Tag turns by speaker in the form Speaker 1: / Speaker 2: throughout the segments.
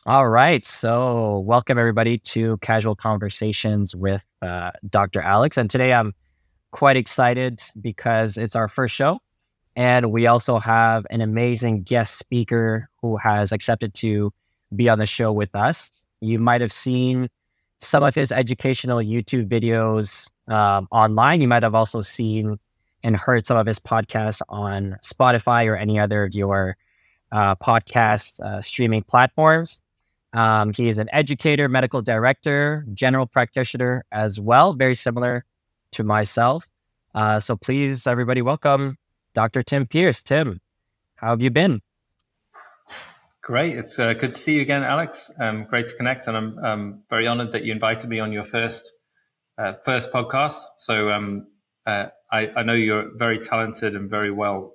Speaker 1: All right. So, welcome everybody to Casual Conversations with Dr. Alex. And today I'm quite excited because it's our first show. And we also have an amazing guest speaker who has accepted to be on the show with us. You might have seen some of his educational YouTube videos online. You might have also seen and heard some of his podcasts on Spotify or any other of your podcast streaming platforms. He is an educator, medical director, general practitioner as well, very similar to myself. So please, everybody, welcome Dr. Tim Pearce. Tim, how have you been?
Speaker 2: Great. It's good to see you again, Alex. Great to connect. And I'm very honored that you invited me on your first podcast. So I know you're very talented and very well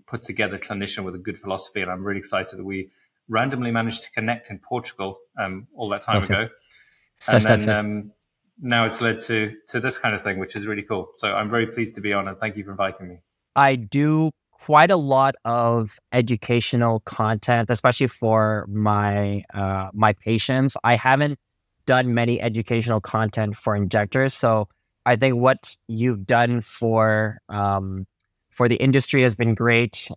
Speaker 2: put together clinician with a good philosophy. And I'm really excited that we randomly managed to connect in Portugal all that time ago. And then now it's led to this kind of thing, which is really cool. So I'm very pleased to be on, and thank you for inviting me.
Speaker 1: I do quite a lot of educational content, especially for my my patients. I haven't done many educational content for injectors, so I think what you've done for the industry has been great.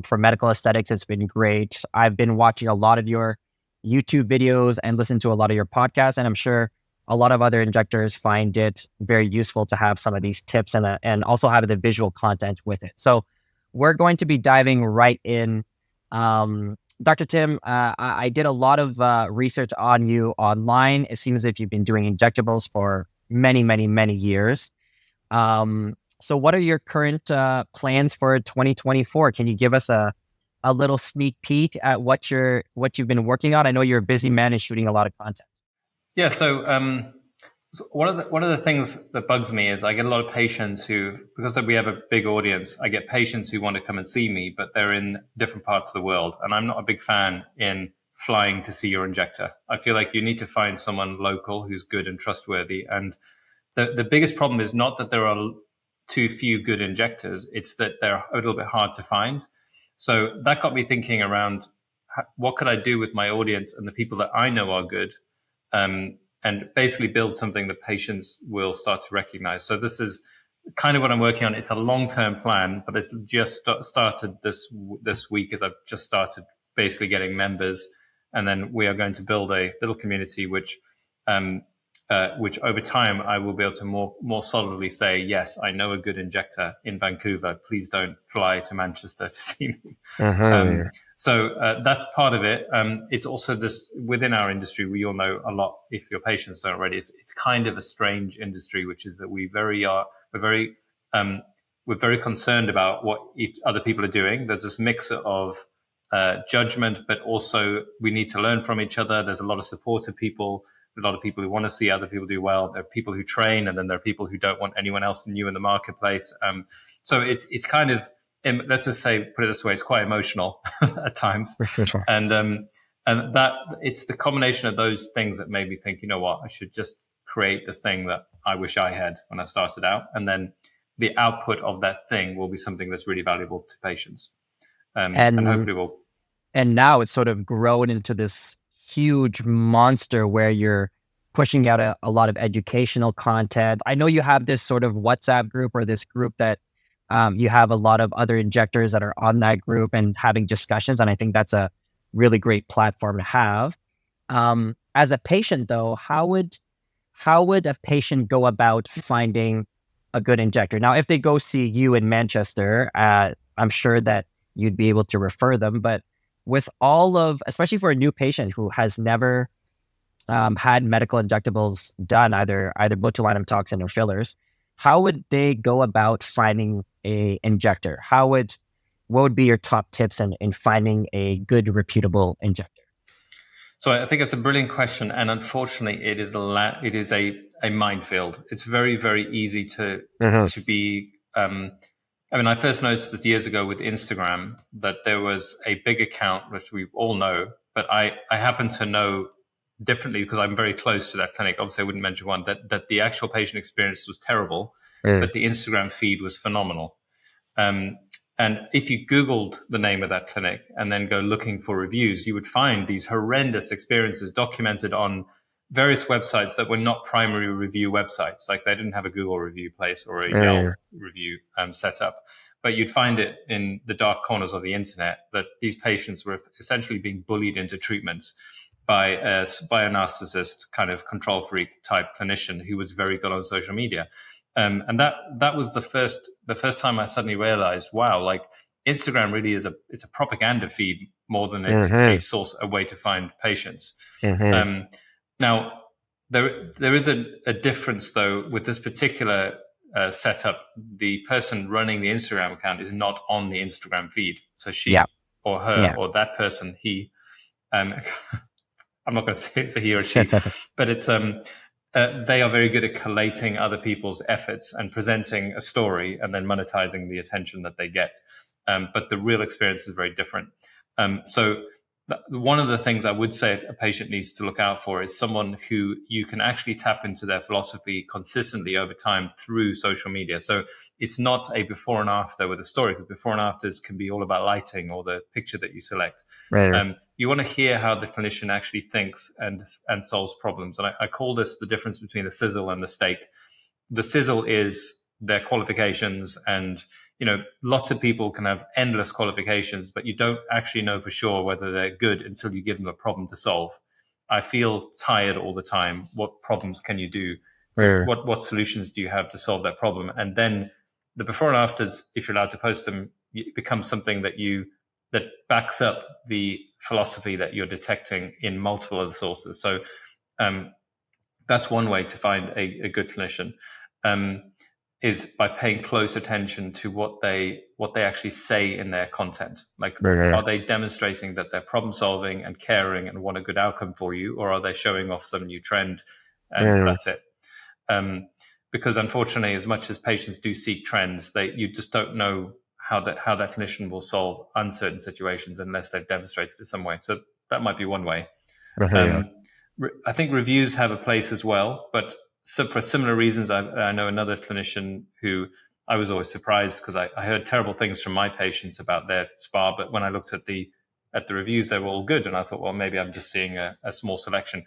Speaker 1: For medical aesthetics, it's been great. I've been watching a lot of your YouTube videos and listen to a lot of your podcasts, and I'm sure a lot of other injectors find it very useful to have some of these tips and also have the visual content with it. So we're going to be diving right in. Dr. Tim, I did a lot of research on you online. It seems as if you've been doing injectables for many, many, many years. So what are your current plans for 2024? Can you give us a little sneak peek at what you've been working on? I know you're a busy man and shooting a lot of content.
Speaker 2: Yeah. So one of the things that bugs me is I get a lot of patients who, because we have a big audience, I get patients who want to come and see me, but they're in different parts of the world. And I'm not a big fan in flying to see your injector. I feel like you need to find someone local who's good and trustworthy. And the biggest problem is not that there are too few good injectors, it's that they're a little bit hard to find. So that got me thinking around what could I do with my audience and the people that I know are good, and basically build something that patients will start to recognize. So this is kind of what I'm working on. It's a long-term plan, but it's just started this week as I've just started basically getting members. And then we are going to build a little community, which over time I will be able to more solidly say, yes, I know a good injector in Vancouver. Please don't fly to Manchester to see me. So that's part of it. It's also this within our industry. We all know a lot. If your patients don't already, it's kind of a strange industry, which is that we're very concerned about what other people are doing. There's this mix of judgment, but also we need to learn from each other. There's a lot of supportive people, a lot of people who want to see other people do well. There are people who train, and then there are people who don't want anyone else new in the marketplace. So it's kind of, let's just say, put it this way, it's quite emotional at times. And that it's the combination of those things that made me think, you know what, I should just create the thing that I wish I had when I started out. And then the output of that thing will be something that's really valuable to patients. And hopefully will.
Speaker 1: And now it's sort of grown into this huge monster where you're pushing out a lot of educational content. I know you have this sort of WhatsApp group or this group that you have a lot of other injectors that are on that group and having discussions. And I think that's a really great platform to have. As a patient though, how would a patient go about finding a good injector? Now, if they go see you in Manchester, I'm sure that you'd be able to refer them, but with especially for a new patient who has never had medical injectables done, either botulinum toxin or fillers, how would they go about finding a injector? What would be your top tips in finding a good, reputable injector?
Speaker 2: So I think it's a brilliant question, and unfortunately, it is a minefield. It's very, very easy to be. I first noticed this years ago with Instagram that there was a big account, which we all know, but I happen to know differently because I'm very close to that clinic. Obviously, I wouldn't mention one, that the actual patient experience was terrible, but the Instagram feed was phenomenal. And if you Googled the name of that clinic and then go looking for reviews, you would find these horrendous experiences documented on various websites that were not primary review websites. Like they didn't have a Google review place or a Yelp review set up. But you'd find it in the dark corners of the internet that these patients were essentially being bullied into treatments by a narcissist kind of control freak type clinician who was very good on social media. And that was the first time I suddenly realized, wow, like Instagram really it's a propaganda feed more than it's a way to find patients. Now there is a difference though with this particular setup. The person running the Instagram account is not on the Instagram feed, so she or her or that person, he. I'm not going to say it's a he or she, but it's they are very good at collating other people's efforts and presenting a story and then monetizing the attention that they get. But the real experience is very different. So one of the things I would say a patient needs to look out for is someone who you can actually tap into their philosophy consistently over time through social media. So it's not a before and after with a story, because before and afters can be all about lighting or the picture that you select. You want to hear how the clinician actually thinks and solves problems. And I call this the difference between the sizzle and the steak. The sizzle is their qualifications, and lots of people can have endless qualifications, but you don't actually know for sure whether they're good until you give them a problem to solve. I feel tired all the time. What problems can you do? What solutions do you have to solve that problem? And then the before and afters, if you're allowed to post them, it becomes something that backs up the philosophy that you're detecting in multiple other sources. So that's one way to find a good clinician. Is by paying close attention to what they actually say in their content. Like, are they demonstrating that they're problem solving and caring and want a good outcome for you, or are they showing off some new trend and that's it? Because unfortunately, as much as patients do seek trends, you just don't know how that clinician will solve uncertain situations unless they've demonstrated it some way. So that might be one way. I think reviews have a place as well, but so for similar reasons, I know another clinician who I was always surprised because I heard terrible things from my patients about their spa, but when I looked at the reviews, they were all good, and I thought, well, maybe I'm just seeing a small selection.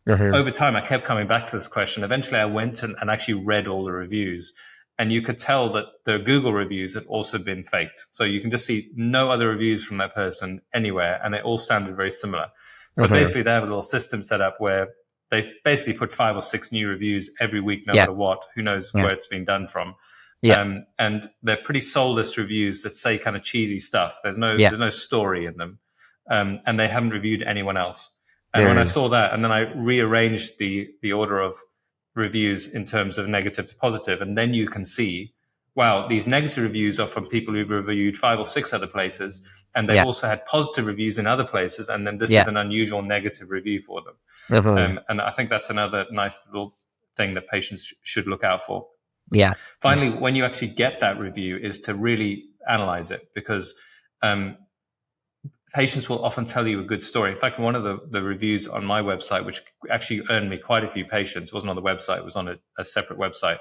Speaker 2: Over time, I kept coming back to this question. Eventually, I went and actually read all the reviews, and you could tell that the Google reviews had also been faked. So you can just see no other reviews from that person anywhere, and they all sounded very similar. So basically, they have a little system set up where they basically put 5 or 6 new reviews every week, no matter what. Who knows where it's been done from? And they're pretty soulless reviews that say kind of cheesy stuff. There's no story in them, and they haven't reviewed anyone else. And when I saw that, and then I rearranged the order of reviews in terms of negative to positive, and then you can see, wow, these negative reviews are from people who've reviewed 5 or 6 other places, and they've also had positive reviews in other places, and then this is an unusual negative review for them. And I think that's another nice little thing that patients should look out for. Finally, when you actually get that review, is to really analyze it, because patients will often tell you a good story. In fact, one of the reviews on my website, which actually earned me quite a few patients, wasn't on the website, it was on a separate website,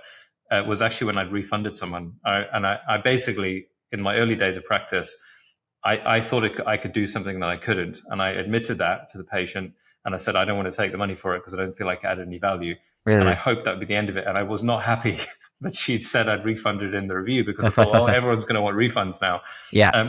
Speaker 2: was actually when I'd refunded someone. I basically, in my early days of practice, I thought I could do something that I couldn't. And I admitted that to the patient. And I said, I don't want to take the money for it because I don't feel like it added any value. And I hoped that would be the end of it. And I was not happy that she'd said I'd refunded in the review, because I thought, well, everyone's going to want refunds now.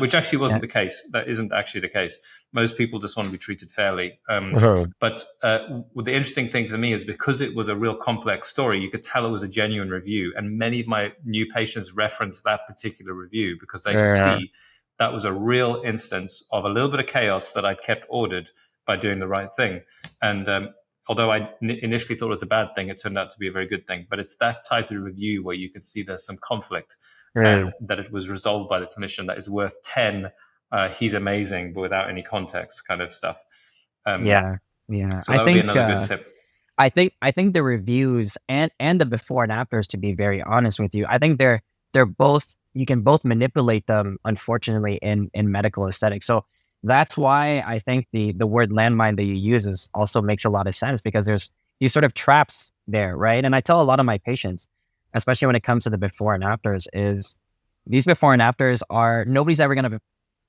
Speaker 2: Which actually wasn't the case. That isn't actually the case. Most people just want to be treated fairly. But the interesting thing for me is, because it was a real complex story, you could tell it was a genuine review. And many of my new patients referenced that particular review because they could see that was a real instance of a little bit of chaos that I'd kept ordered by doing the right thing. And although I initially thought it was a bad thing, it turned out to be a very good thing. But it's that type of review where you can see there's some conflict, and that it was resolved by the clinician that is worth 10, he's amazing, but without any context kind of stuff. So that would be another good tip.
Speaker 1: I think the reviews and the before and afters, to be very honest with you, I think they're both, you can both manipulate them, unfortunately, in medical aesthetics. So that's why I think the word landmine that you use also makes a lot of sense, because there's these sort of traps there, right? And I tell a lot of my patients, especially when it comes to the before and afters, is these before and afters are, nobody's ever going to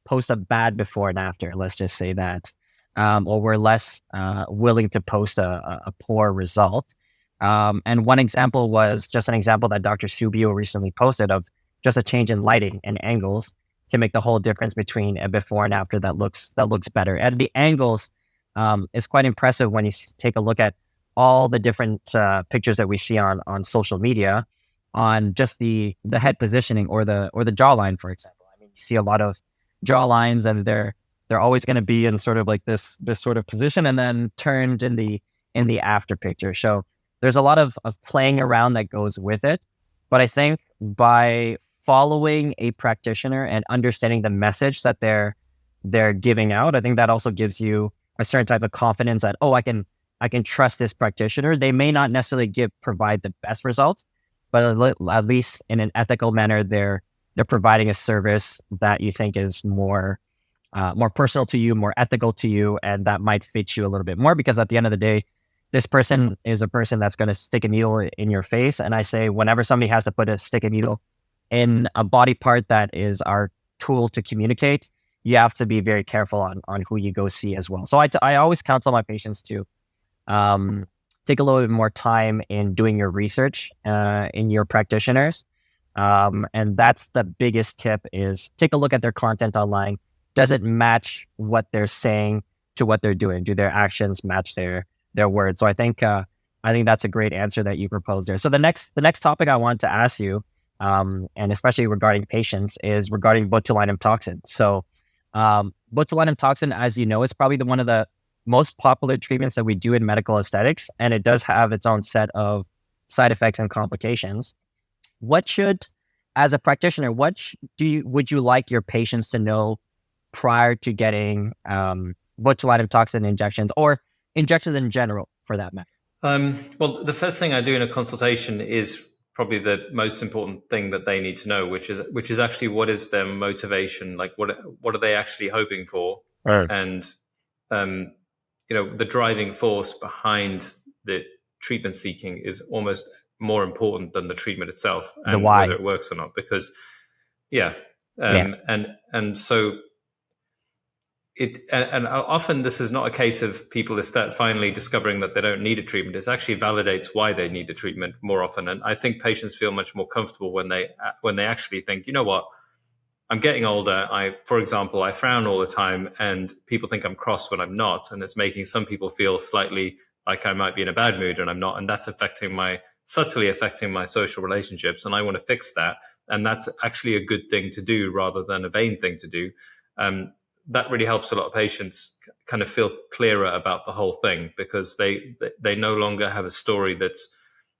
Speaker 1: post a bad before and after. Let's just say that, or we're less willing to post a poor result. And one example was just an example that Dr. Subio recently posted of just a change in lighting and angles can make the whole difference between a before and after that looks better. And the angles is quite impressive when you take a look at all the different pictures that we see on social media on just the head positioning or the jawline, for example. I mean, you see a lot of jawlines and they're always going to be in sort of like this sort of position and then turned in the after picture. So there's a lot of playing around that goes with it. But I think by following a practitioner and understanding the message that they're giving out, I think that also gives you a certain type of confidence that, oh, I can trust this practitioner. They may not necessarily provide the best results, but at least in an ethical manner, they're providing a service that you think is more personal to you, more ethical to you, and that might fit you a little bit more. Because at the end of the day, this person is a person that's going to stick a needle in your face. And I say, whenever somebody has to stick a needle in a body part that is our tool to communicate, you have to be very careful on who you go see as well. So I always counsel my patients to take a little bit more time in doing your research in your practitioners. And that's the biggest tip is take a look at their content online. Does it match what they're saying to what they're doing? Do their actions match their words? So I think that's a great answer that you proposed there. So the next topic I want to ask you, and especially regarding patients, is regarding botulinum toxin. So botulinum toxin, as you know, is probably one of the most popular treatments that we do in medical aesthetics, and it does have its own set of side effects and complications. As a practitioner, would you like your patients to know prior to getting botulinum toxin injections or injections in general, for that matter?
Speaker 2: Well, the first thing I do in a consultation is probably the most important thing that they need to know, which is actually what is their motivation, like what are they actually hoping for, and the driving force behind the treatment seeking is almost more important than the treatment itself and whether it works or not. Because and so and often this is not a case of people finally discovering that they don't need a treatment. It actually validates why they need the treatment more often. And I think patients feel much more comfortable when they actually think, you know what, I'm getting older. For example, I frown all the time and people think I'm cross when I'm not. And it's making some people feel slightly like I might be in a bad mood and I'm not. And that's subtly affecting my social relationships. And I want to fix that. And that's actually a good thing to do rather than a vain thing to do. That really helps a lot of patients kind of feel clearer about the whole thing, because they no longer have a story that's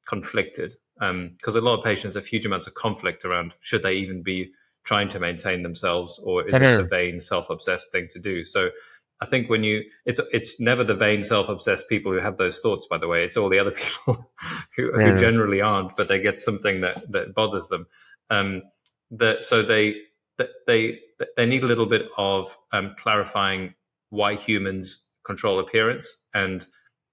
Speaker 2: conflicted. Because a lot of patients have huge amounts of conflict around should they even be trying to maintain themselves, or is it a vain, self-obsessed thing to do? So I think it's never the vain, self-obsessed people who have those thoughts, by the way. It's all the other people who generally aren't, but they get something that bothers them. So they need a little bit of clarifying why humans control appearance, and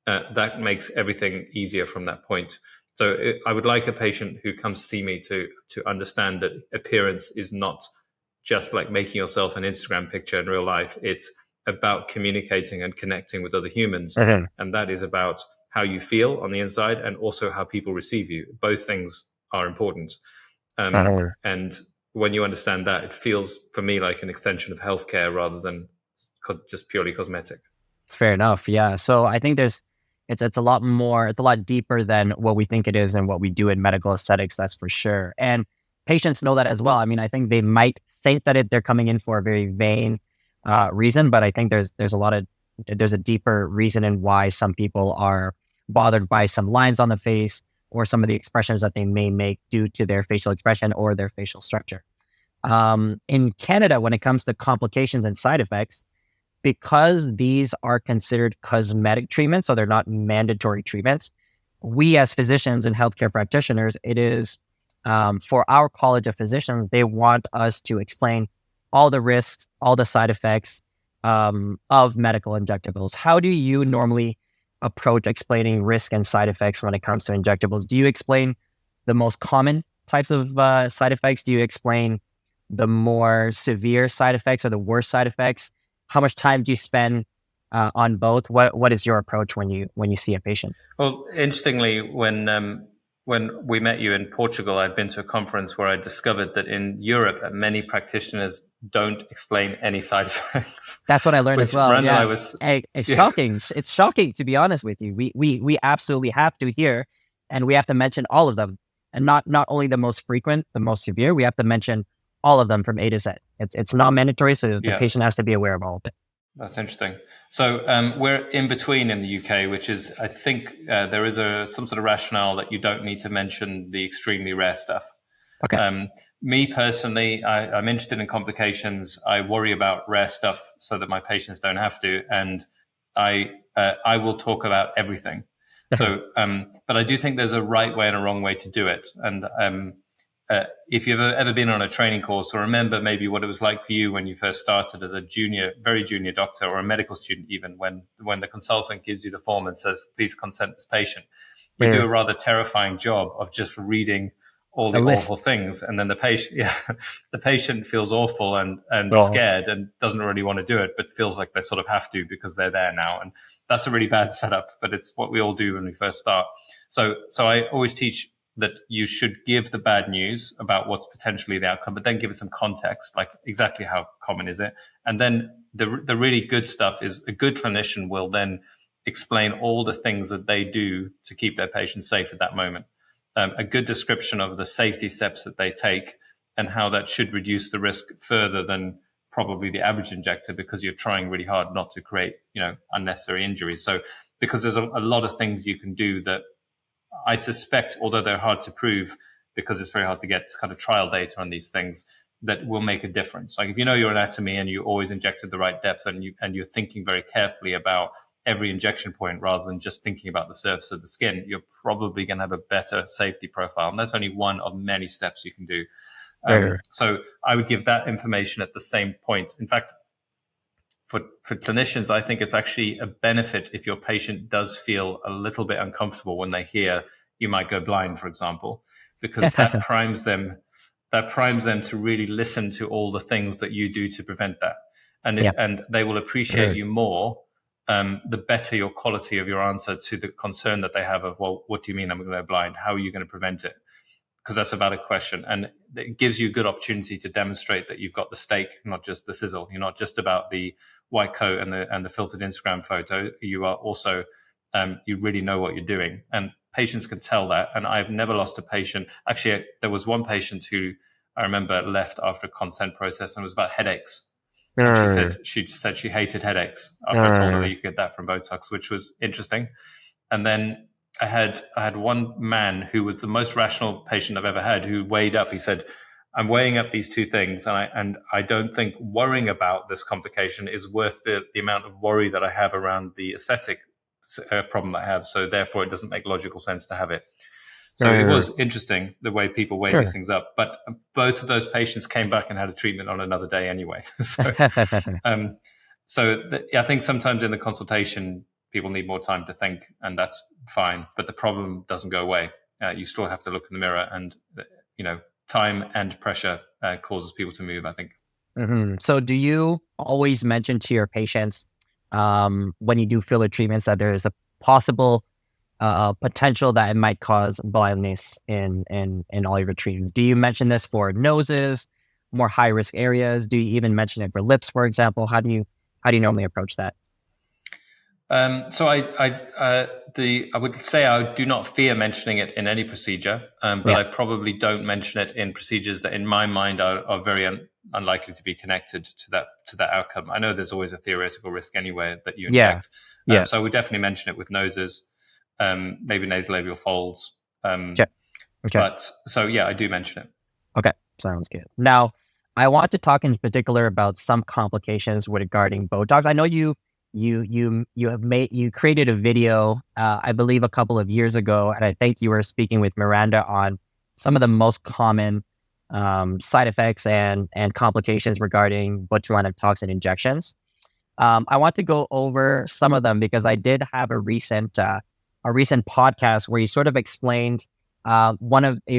Speaker 2: that makes everything easier from that point. So I would like a patient who comes to see me to understand that appearance is not just like making yourself an Instagram picture in real life. It's about communicating and connecting with other humans. And that is about how you feel on the inside and also how people receive you. Both things are important. And when you understand that, it feels for me like an extension of healthcare rather than just purely cosmetic.
Speaker 1: Fair enough. Yeah. So I think it's a lot deeper than what we think it is and what we do in medical aesthetics. That's for sure. And patients know that as well. I mean, I think they might think that they're coming in for a very vain reason, but I think there's a deeper reason in why some people are bothered by some lines on the face or some of the expressions that they may make due to their facial expression or their facial structure. In Canada, when it comes to complications and side effects, because these are considered cosmetic treatments, so they're not mandatory treatments, we as physicians and healthcare practitioners, it is for our College of Physicians, they want us to explain all the risks, all the side effects of medical injectables. How do you normally approach explaining risk and side effects when it comes to injectables? Do you explain the most common types of side effects? Do you explain the more severe side effects or the worst side effects? How much time do you spend on both? What is your approach when you see a patient?
Speaker 2: Well, interestingly, when we met you in Portugal, I'd been to a conference where I discovered that in Europe, many practitioners don't explain any side effects.
Speaker 1: That's what I learned as
Speaker 2: Which
Speaker 1: well.
Speaker 2: Miranda and
Speaker 1: Yeah,
Speaker 2: I was,
Speaker 1: it's
Speaker 2: yeah,
Speaker 1: shocking. It's shocking, to be honest with you. We absolutely have to here, and we have to mention all of them, and not only the most frequent, the most severe. We have to mention all of them from A to Z. It's not mandatory, so the
Speaker 2: yeah.
Speaker 1: patient has to be aware of all of it.
Speaker 2: That's interesting. So we're in between in the UK, which is, I think, there is some sort of rationale that you don't need to mention the extremely rare stuff.
Speaker 1: Okay.
Speaker 2: Me personally, I'm interested in complications. I worry about rare stuff so that my patients don't have to, and I will talk about everything. So, but I do think there's a right way and a wrong way to do it, and if you've ever been on a training course or remember maybe what it was like for you when you first started as a very junior doctor or a medical student, even when the consultant gives you the form and says, please consent this patient, you do a rather terrifying job of just reading all the awful things. And then the patient feels awful and scared and doesn't really want to do it, but feels like they sort of have to because they're there now. And that's a really bad setup, but it's what we all do when we first start. So I always teach that you should give the bad news about what's potentially the outcome, but then give it some context, like exactly how common is it? And then the really good stuff is a good clinician will then explain all the things that they do to keep their patients safe at that moment. A good description of the safety steps that they take and how that should reduce the risk further than probably the average injector, because you're trying really hard not to create, unnecessary injuries. So because there's a lot of things you can do that I suspect, although they're hard to prove because it's very hard to get kind of trial data on these things, that will make a difference. Like if you know your anatomy and you always inject at the right depth and you're thinking very carefully about every injection point rather than just thinking about the surface of the skin, you're probably going to have a better safety profile. And that's only one of many steps you can do. So I would give that information at the same point. In fact, for clinicians, I think it's actually a benefit if your patient does feel a little bit uncomfortable when they hear you might go blind, for example, because that primes them to really listen to all the things that you do to prevent that. And they will appreciate you more, the better your quality of your answer to the concern that they have of, well, what do you mean I'm going to go blind? How are you going to prevent it? Because that's a valid question. And it gives you a good opportunity to demonstrate that you've got the steak, not just the sizzle. You're not just about the white coat and the filtered Instagram photo. You are also, you really know what you're doing. And patients can tell that. And I've never lost a patient. Actually, there was one patient who I remember left after a consent process and it was about headaches. And she said she hated headaches after I told her that you could get that from Botox, which was interesting. And then I had one man who was the most rational patient I've ever had, who weighed up. He said, I'm weighing up these two things, and I don't think worrying about this complication is worth the amount of worry that I have around the aesthetic problem I have. So therefore, it doesn't make logical sense to have it. So it was interesting the way people weigh these things up. But both of those patients came back and had a treatment on another day anyway. I think sometimes in the consultation, people need more time to think, and that's fine. But the problem doesn't go away. You still have to look in the mirror, and time and pressure causes people to move, I think.
Speaker 1: Mm-hmm. So do you always mention to your patients when you do filler treatments that there is a possible potential that it might cause blindness in all of your treatments? Do you mention this for noses, more high risk areas? Do you even mention it for lips, for example? How do you normally approach that?
Speaker 2: So I would say I do not fear mentioning it in any procedure, but I probably don't mention it in procedures that in my mind are very unlikely to be connected to that outcome. I know there's always a theoretical risk anyway that you inject. So I would definitely mention it with noses, maybe nasolabial folds. But so I do mention it.
Speaker 1: Okay, sounds good. Now, I want to talk in particular about some complications regarding Botox. I know you created a video, I believe a couple of years ago, and I think you were speaking with Miranda on some of the most common side effects and complications regarding botulinum toxin injections. I want to go over some of them because I did have a recent podcast where you sort of explained a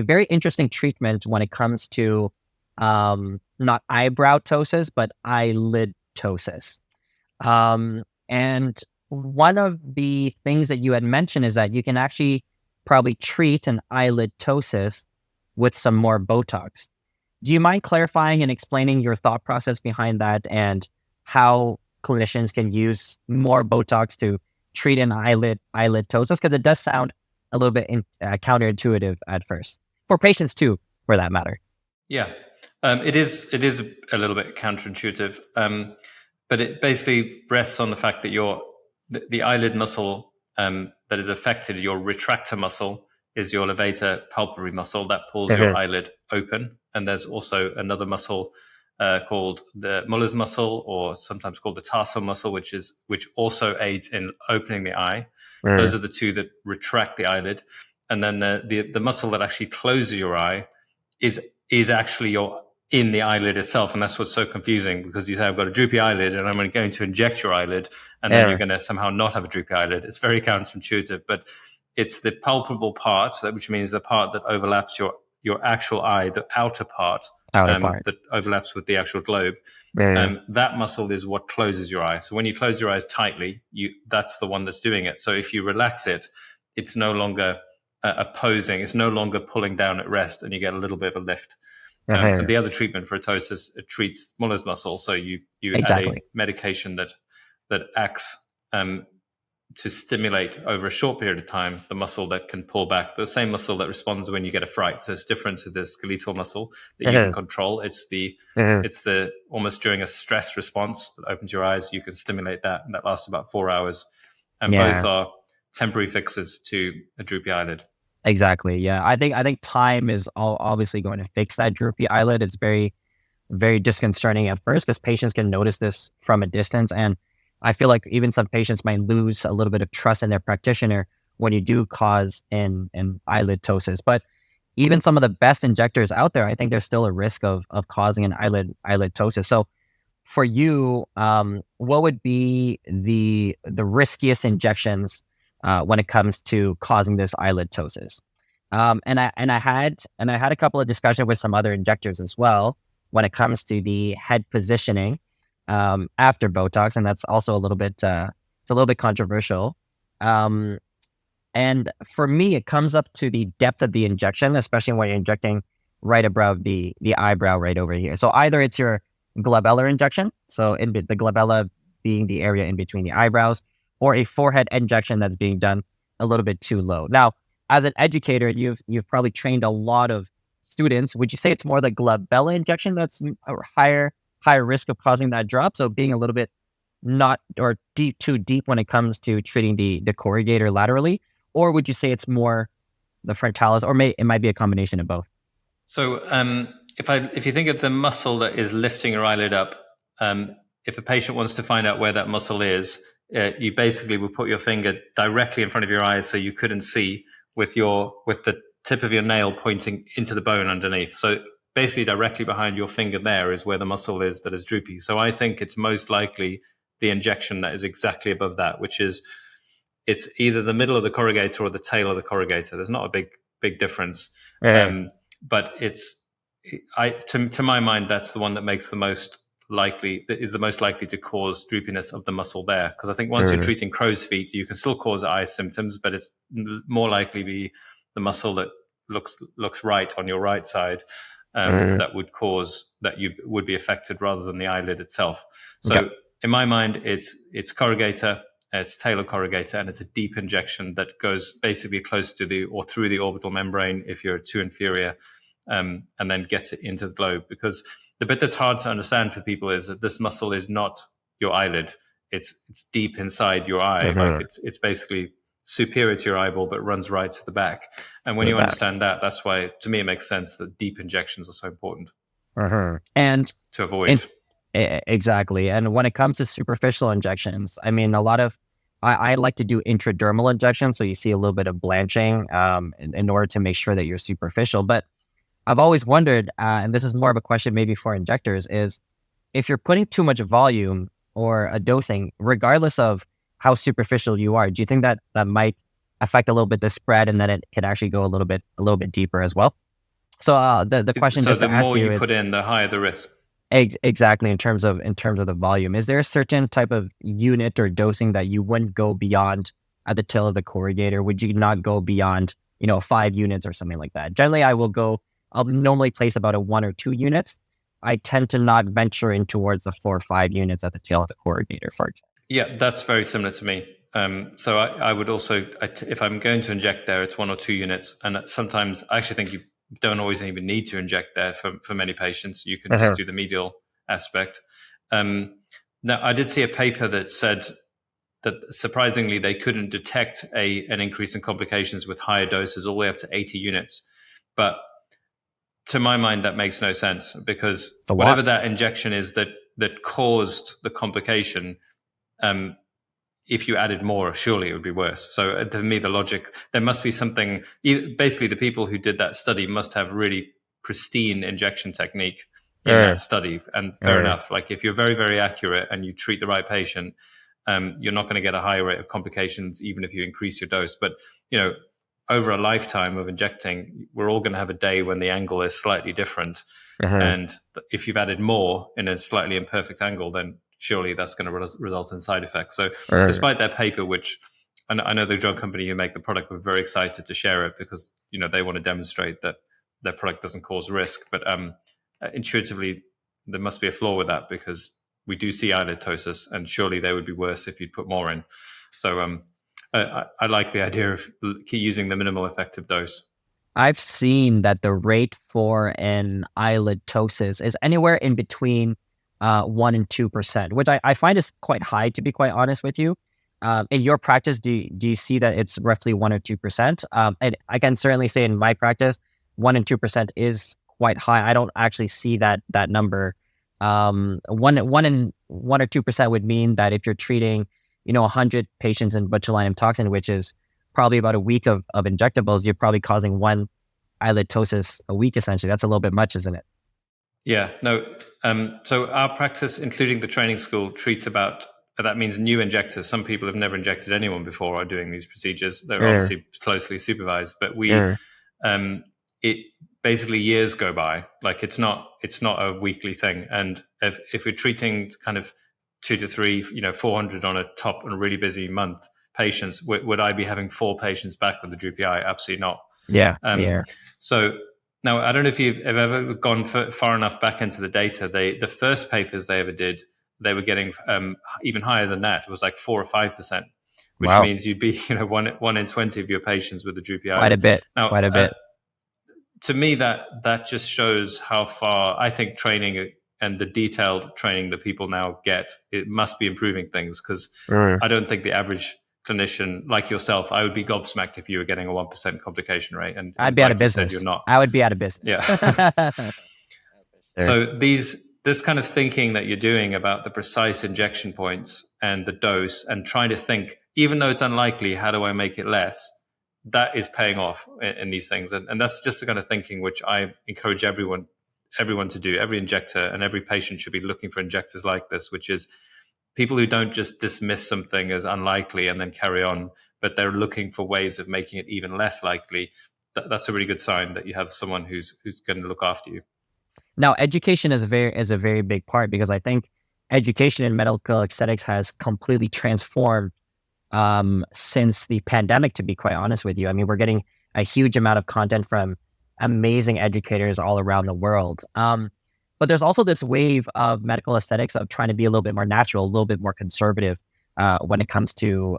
Speaker 1: very interesting treatment when it comes to not eyebrow ptosis, but eyelid ptosis. And one of the things that you had mentioned is that you can actually probably treat an eyelid ptosis with some more Botox. Do you mind clarifying and explaining your thought process behind that and how clinicians can use more Botox to treat an eyelid ptosis? Because it does sound a little bit counterintuitive at first, for patients too, for that matter.
Speaker 2: Yeah, it is a little bit counterintuitive, but it basically rests on the fact that the eyelid muscle that is affected, your retractor muscle, is your levator palpebral muscle that pulls your eyelid open. And there's also another muscle called the Muller's muscle, or sometimes called the tarsal muscle, which also aids in opening the eye. Those are the two that retract the eyelid. And then the muscle that actually closes your eye is actually in the eyelid itself. And that's what's so confusing, because you say, I've got a droopy eyelid and I'm going to inject your eyelid, and then you're going to somehow not have a droopy eyelid. It's very counterintuitive, but it's the palpable part, which means the part that overlaps your actual eye, the outer part, that overlaps with the actual globe. That muscle is what closes your eye. So when you close your eyes tightly, that's the one that's doing it. So if you relax it, it's no longer opposing, it's no longer pulling down at rest, and you get a little bit of a lift. And the other treatment for ptosis, it treats Muller's muscle. So you add a medication that acts to stimulate over a short period of time the muscle that can pull back, the same muscle that responds when you get a fright. So it's different to the skeletal muscle that you can control. It's the almost during a stress response that opens your eyes, you can stimulate that, and that lasts about 4 hours. And both are temporary fixes to a droopy eyelid.
Speaker 1: Exactly. Yeah. I think time is obviously going to fix that droopy eyelid. It's very, very disconcerting at first because patients can notice this from a distance. And I feel like even some patients might lose a little bit of trust in their practitioner when you do cause an eyelid ptosis. But even some of the best injectors out there, I think there's still a risk of causing an eyelid ptosis. So for you, what would be the riskiest injections when it comes to causing this eyelid ptosis? And I had a couple of discussions with some other injectors as well when it comes to the head positioning after Botox, and that's also a little bit controversial. And for me, it comes up to the depth of the injection, especially when you're injecting right above the eyebrow right over here. So either it's your glabellar injection, so the glabella being the area in between the eyebrows, or a forehead injection that's being done a little bit too low. Now, as an educator, you've probably trained a lot of students. Would you say it's more the glabella injection that's a higher risk of causing that drop? So being a little bit too deep when it comes to treating the corrugator laterally, or would you say it's more the frontalis, or it might be a combination of both?
Speaker 2: So if you think of the muscle that is lifting your eyelid up, if a patient wants to find out where that muscle is, you basically will put your finger directly in front of your eyes so you couldn't see, with the tip of your nail pointing into the bone underneath. So basically directly behind your finger there is where the muscle is that is droopy. So I think it's most likely the injection that is exactly above that, which is, it's either the middle of the corrugator or the tail of the corrugator. There's not a big difference. But to my mind, that's the one that is the most likely to cause droopiness of the muscle there. Because I think once you're treating crow's feet, you can still cause eye symptoms, but it's more likely be the muscle that looks right on your right side that you would be affected, rather than the eyelid itself. So in my mind, it's corrugator, it's talar corrugator, and it's a deep injection that goes basically close to or through the orbital membrane if you're too inferior, and then gets it into the globe. Because the bit that's hard to understand for people is that this muscle is not your eyelid. It's deep inside your eye. Like it's basically superior to your eyeball, but runs right to the back. And when you understand that, that's why, to me, it makes sense that deep injections are so important.
Speaker 1: And
Speaker 2: to avoid.
Speaker 1: Exactly. And when it comes to superficial injections, I mean, I like to do intradermal injections. So you see a little bit of blanching in order to make sure that you're superficial. But I've always wondered, and this is more of a question maybe for injectors, is if you're putting too much volume or a dosing, regardless of how superficial you are, do you think that might affect a little bit the spread, and then it could actually go a little bit deeper as well? So the question
Speaker 2: So
Speaker 1: just
Speaker 2: the
Speaker 1: to ask
Speaker 2: more
Speaker 1: you,
Speaker 2: you put
Speaker 1: it's
Speaker 2: in, the higher the risk.
Speaker 1: exactly in terms of the volume. Is there a certain type of unit or dosing that you wouldn't go beyond at the tail of the corrugator? Would you not go beyond 5 units or something like that? Generally, I'll normally place about a 1 or 2 units. I tend to not venture in towards the 4 or 5 units at the tail of the corrugator, for example.
Speaker 2: Yeah, that's very similar to me. So I would also, if I'm going to inject there, it's 1 or 2 units. And sometimes I actually think you don't always even need to inject there for many patients. You can just do the medial aspect. Now, I did see a paper that said that surprisingly they couldn't detect an increase in complications with higher doses all the way up to 80 units. But to my mind, that makes no sense, because whatever that injection is that caused the complication, if you added more, surely it would be worse. So to me, the logic, there must be something, basically the people who did that study must have really pristine injection technique in that study. And fair enough, like if you're very, very accurate and you treat the right patient, you're not going to get a higher rate of complications, even if you increase your dose. But, over a lifetime of injecting, we're all going to have a day when the angle is slightly different. And if you've added more in a slightly imperfect angle, then surely that's going to result in side effects. So despite that paper, which I know the drug company who make the product were very excited to share it, because, they want to demonstrate that their product doesn't cause risk. But intuitively, there must be a flaw with that, because we do see eyelid ptosis, and surely they would be worse if you'd put more in. So I like the idea of using the minimal effective dose.
Speaker 1: I've seen that the rate for an eyelid ptosis is anywhere in between 1 and 2%, which I find is quite high, to be quite honest with you. In your practice, do you see that it's roughly 1 or 2%? And I can certainly say in my practice, 1 and 2% is quite high. I don't actually see that number. 1 or 2% would mean that if you're treating 100 patients in botulinum toxin, which is probably about a week of injectables, you're probably causing 1 eyelid ptosis a week, essentially. That's a little bit much, isn't it?
Speaker 2: Yeah, no. So our practice, including the training school, treats about, that means new injectors. Some people have never injected anyone before are doing these procedures. They're obviously closely supervised, but it basically years go by. Like it's not a weekly thing. And if we're treating kind of 2 to 3, 400 on a really busy month patients, would I be having 4 patients back with the droopy eye? Absolutely not.
Speaker 1: Yeah.
Speaker 2: So now, I don't know if you've ever gone far enough back into the data. The first papers they ever did, they were getting even higher than that. It was like 4 or 5%, which means you'd be 1 in 20 of your patients with the droopy eye.
Speaker 1: Quite a bit.
Speaker 2: To me, that just shows how far I think training and the detailed training that people now get, it must be improving things, because I don't think the average clinician like yourself, I would be gobsmacked if you were getting a 1% complication rate. And
Speaker 1: I'd be out of business.
Speaker 2: You're not.
Speaker 1: I would be out of business.
Speaker 2: Yeah. So this kind of thinking that you're doing about the precise injection points and the dose, and trying to think, even though it's unlikely, how do I make it less? That is paying off in these things. And that's just the kind of thinking which I encourage everyone to do. Every injector and every patient should be looking for injectors like this, which is people who don't just dismiss something as unlikely and then carry on, but they're looking for ways of making it even less likely. That's a really good sign that you have someone who's going to look after you.
Speaker 1: Now, education is a very big part, because I think education in medical aesthetics has completely transformed since the pandemic, to be quite honest with you. I mean, we're getting a huge amount of content from amazing educators all around the world. But there's also this wave of medical aesthetics of trying to be a little bit more natural, a little bit more conservative when it comes to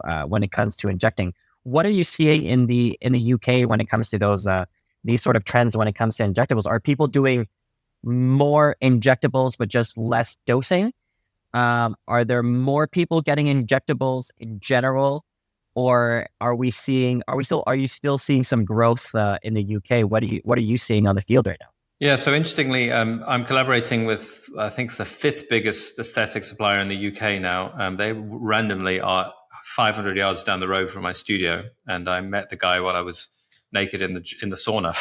Speaker 1: injecting. What are you seeing in the UK when it comes to these sort of trends when it comes to injectables? Are people doing more injectables but just less dosing? Are there more people getting injectables in general, or are you still seeing some growth in the UK? What are you seeing on the field right now?
Speaker 2: Yeah, so interestingly, I'm collaborating with, I think it's the 5th biggest aesthetic supplier in the UK now. They randomly are 500 yards down the road from my studio, and I met the guy while I was naked in the sauna.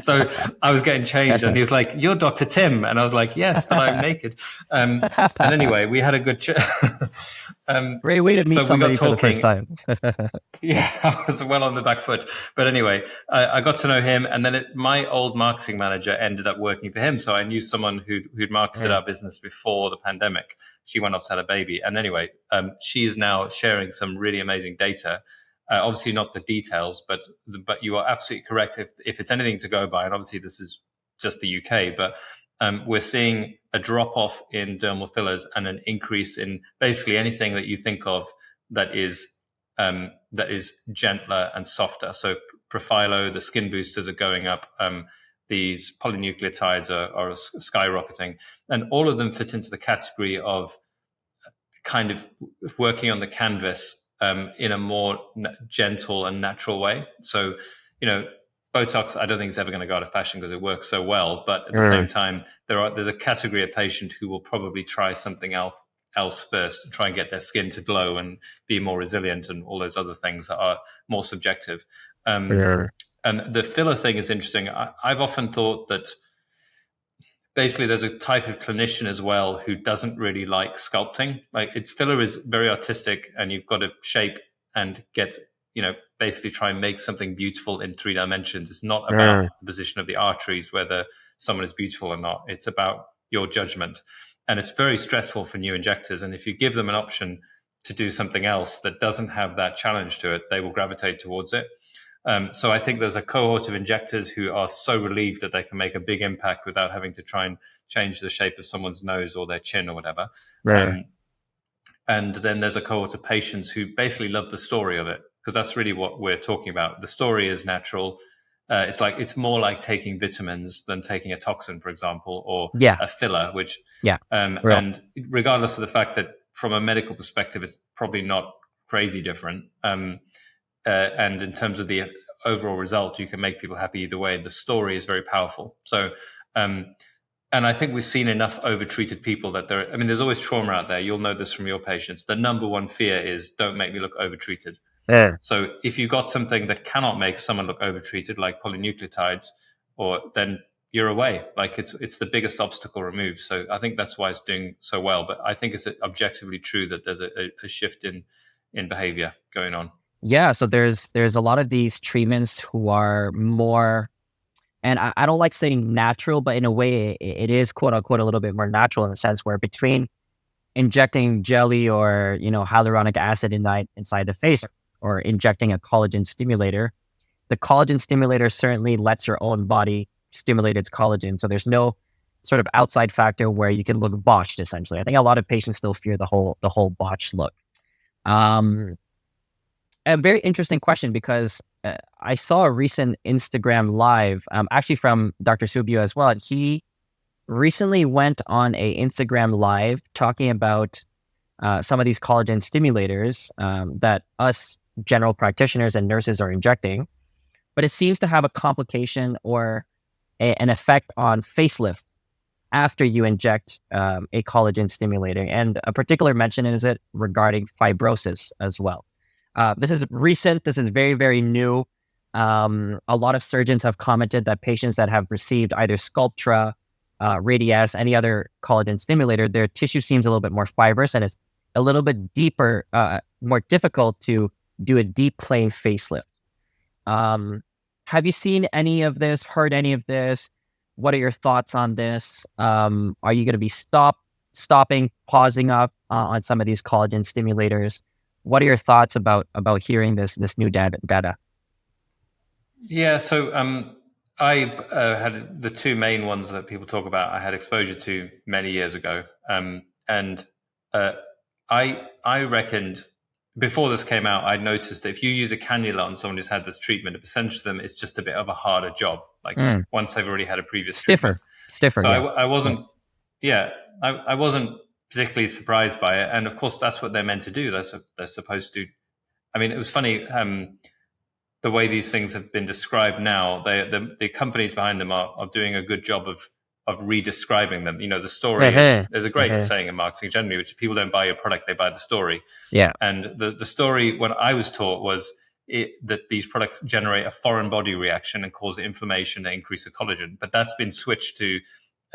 Speaker 2: So I was getting changed, and he was like, "You're Dr. Tim," and I was like, "Yes, but I'm naked." And anyway, we had a good chat.
Speaker 1: Great way to meet
Speaker 2: So we got
Speaker 1: somebody for the first
Speaker 2: talking.
Speaker 1: time.
Speaker 2: Yeah, I was well on the back foot. But anyway, I got to know him, and then my old marketing manager ended up working for him. So I knew someone who'd marketed our business before the pandemic. She went off to have a baby, and anyway, she is now sharing some really amazing data. Obviously, not the details, but you are absolutely correct. If it's anything to go by, and obviously this is just the UK, but we're seeing a drop off in dermal fillers and an increase in basically anything that you think of that is gentler and softer. So Profilo, the skin boosters are going up. These polynucleotides are skyrocketing, and all of them fit into the category of kind of working on the canvas in a more gentle and natural way. So, Botox, I don't think it's ever going to go out of fashion because it works so well. But at the same time, there's a category of patient who will probably try something else first and try and get their skin to glow and be more resilient and all those other things that are more subjective. And the filler thing is interesting. I've often thought that basically there's a type of clinician as well who doesn't really like sculpting. Like filler is very artistic and you've got to shape and get, basically try and make something beautiful in 3 dimensions. It's not about the position of the arteries, whether someone is beautiful or not. It's about your judgment. And it's very stressful for new injectors. And if you give them an option to do something else that doesn't have that challenge to it, they will gravitate towards it. So I think there's a cohort of injectors who are so relieved that they can make a big impact without having to try and change the shape of someone's nose or their chin or whatever. And then there's a cohort of patients who basically love the story of it, because that's really what we're talking about. The story is natural. It's more like taking vitamins than taking a toxin, for example, or a filler, which, and regardless of the fact that from a medical perspective, it's probably not crazy different. And in terms of the overall result, you can make people happy either way. The story is very powerful. So, and I think we've seen enough overtreated people that there's always trauma out there. You'll know this from your patients. The number one fear is don't make me look overtreated. So if you've got something that cannot make someone look overtreated, like polynucleotides, then you're away. Like it's the biggest obstacle removed. So I think that's why it's doing so well. But I think it's objectively true that there's a shift in behavior going on.
Speaker 1: Yeah, so there's a lot of these treatments who are more, and I don't like saying natural, but in a way it is quote unquote a little bit more natural in the sense where between injecting jelly or hyaluronic acid inside the face or injecting a collagen stimulator, the collagen stimulator certainly lets your own body stimulate its collagen. So there's no sort of outside factor where you can look botched. Essentially, I think a lot of patients still fear the whole botched look. A very interesting question because I saw a recent Instagram live, actually from Dr. Subio as well. And he recently went on a Instagram live talking about some of these collagen stimulators that us general practitioners and nurses are injecting, but it seems to have a complication or an effect on facelifts after you inject a collagen stimulator. And a particular mention is it regarding fibrosis as well. This is recent. This is very, very new. A lot of surgeons have commented that patients that have received either Sculptra, Radiesse, any other collagen stimulator, their tissue seems a little bit more fibrous and it's a little bit deeper, more difficult to do a deep plane facelift. Have you seen any of this, heard any of this? What are your thoughts on this? Are you going to be stopping, pausing up on some of these collagen stimulators? What are your thoughts about hearing this new data?
Speaker 2: Yeah, so I had the two main ones that people talk about. I had exposure to many years ago, and I reckoned before this came out, I noticed that if you use a cannula on someone who's had this treatment, a percentage of them it's just a bit of a harder job. Like once they've already had a previous treatment.
Speaker 1: Stiffer.
Speaker 2: So I wasn't, I wasn't particularly surprised by it. And of course, that's what they're meant to do. They're supposed to. I mean, it was funny the way these things have been described now. The companies behind them are doing a good job of re-describing them. The story is, there's a great saying in marketing generally, which people don't buy your product, they buy the story.
Speaker 1: Yeah.
Speaker 2: And the story, when I was taught, was that these products generate a foreign body reaction and cause inflammation and increase the collagen. But that's been switched to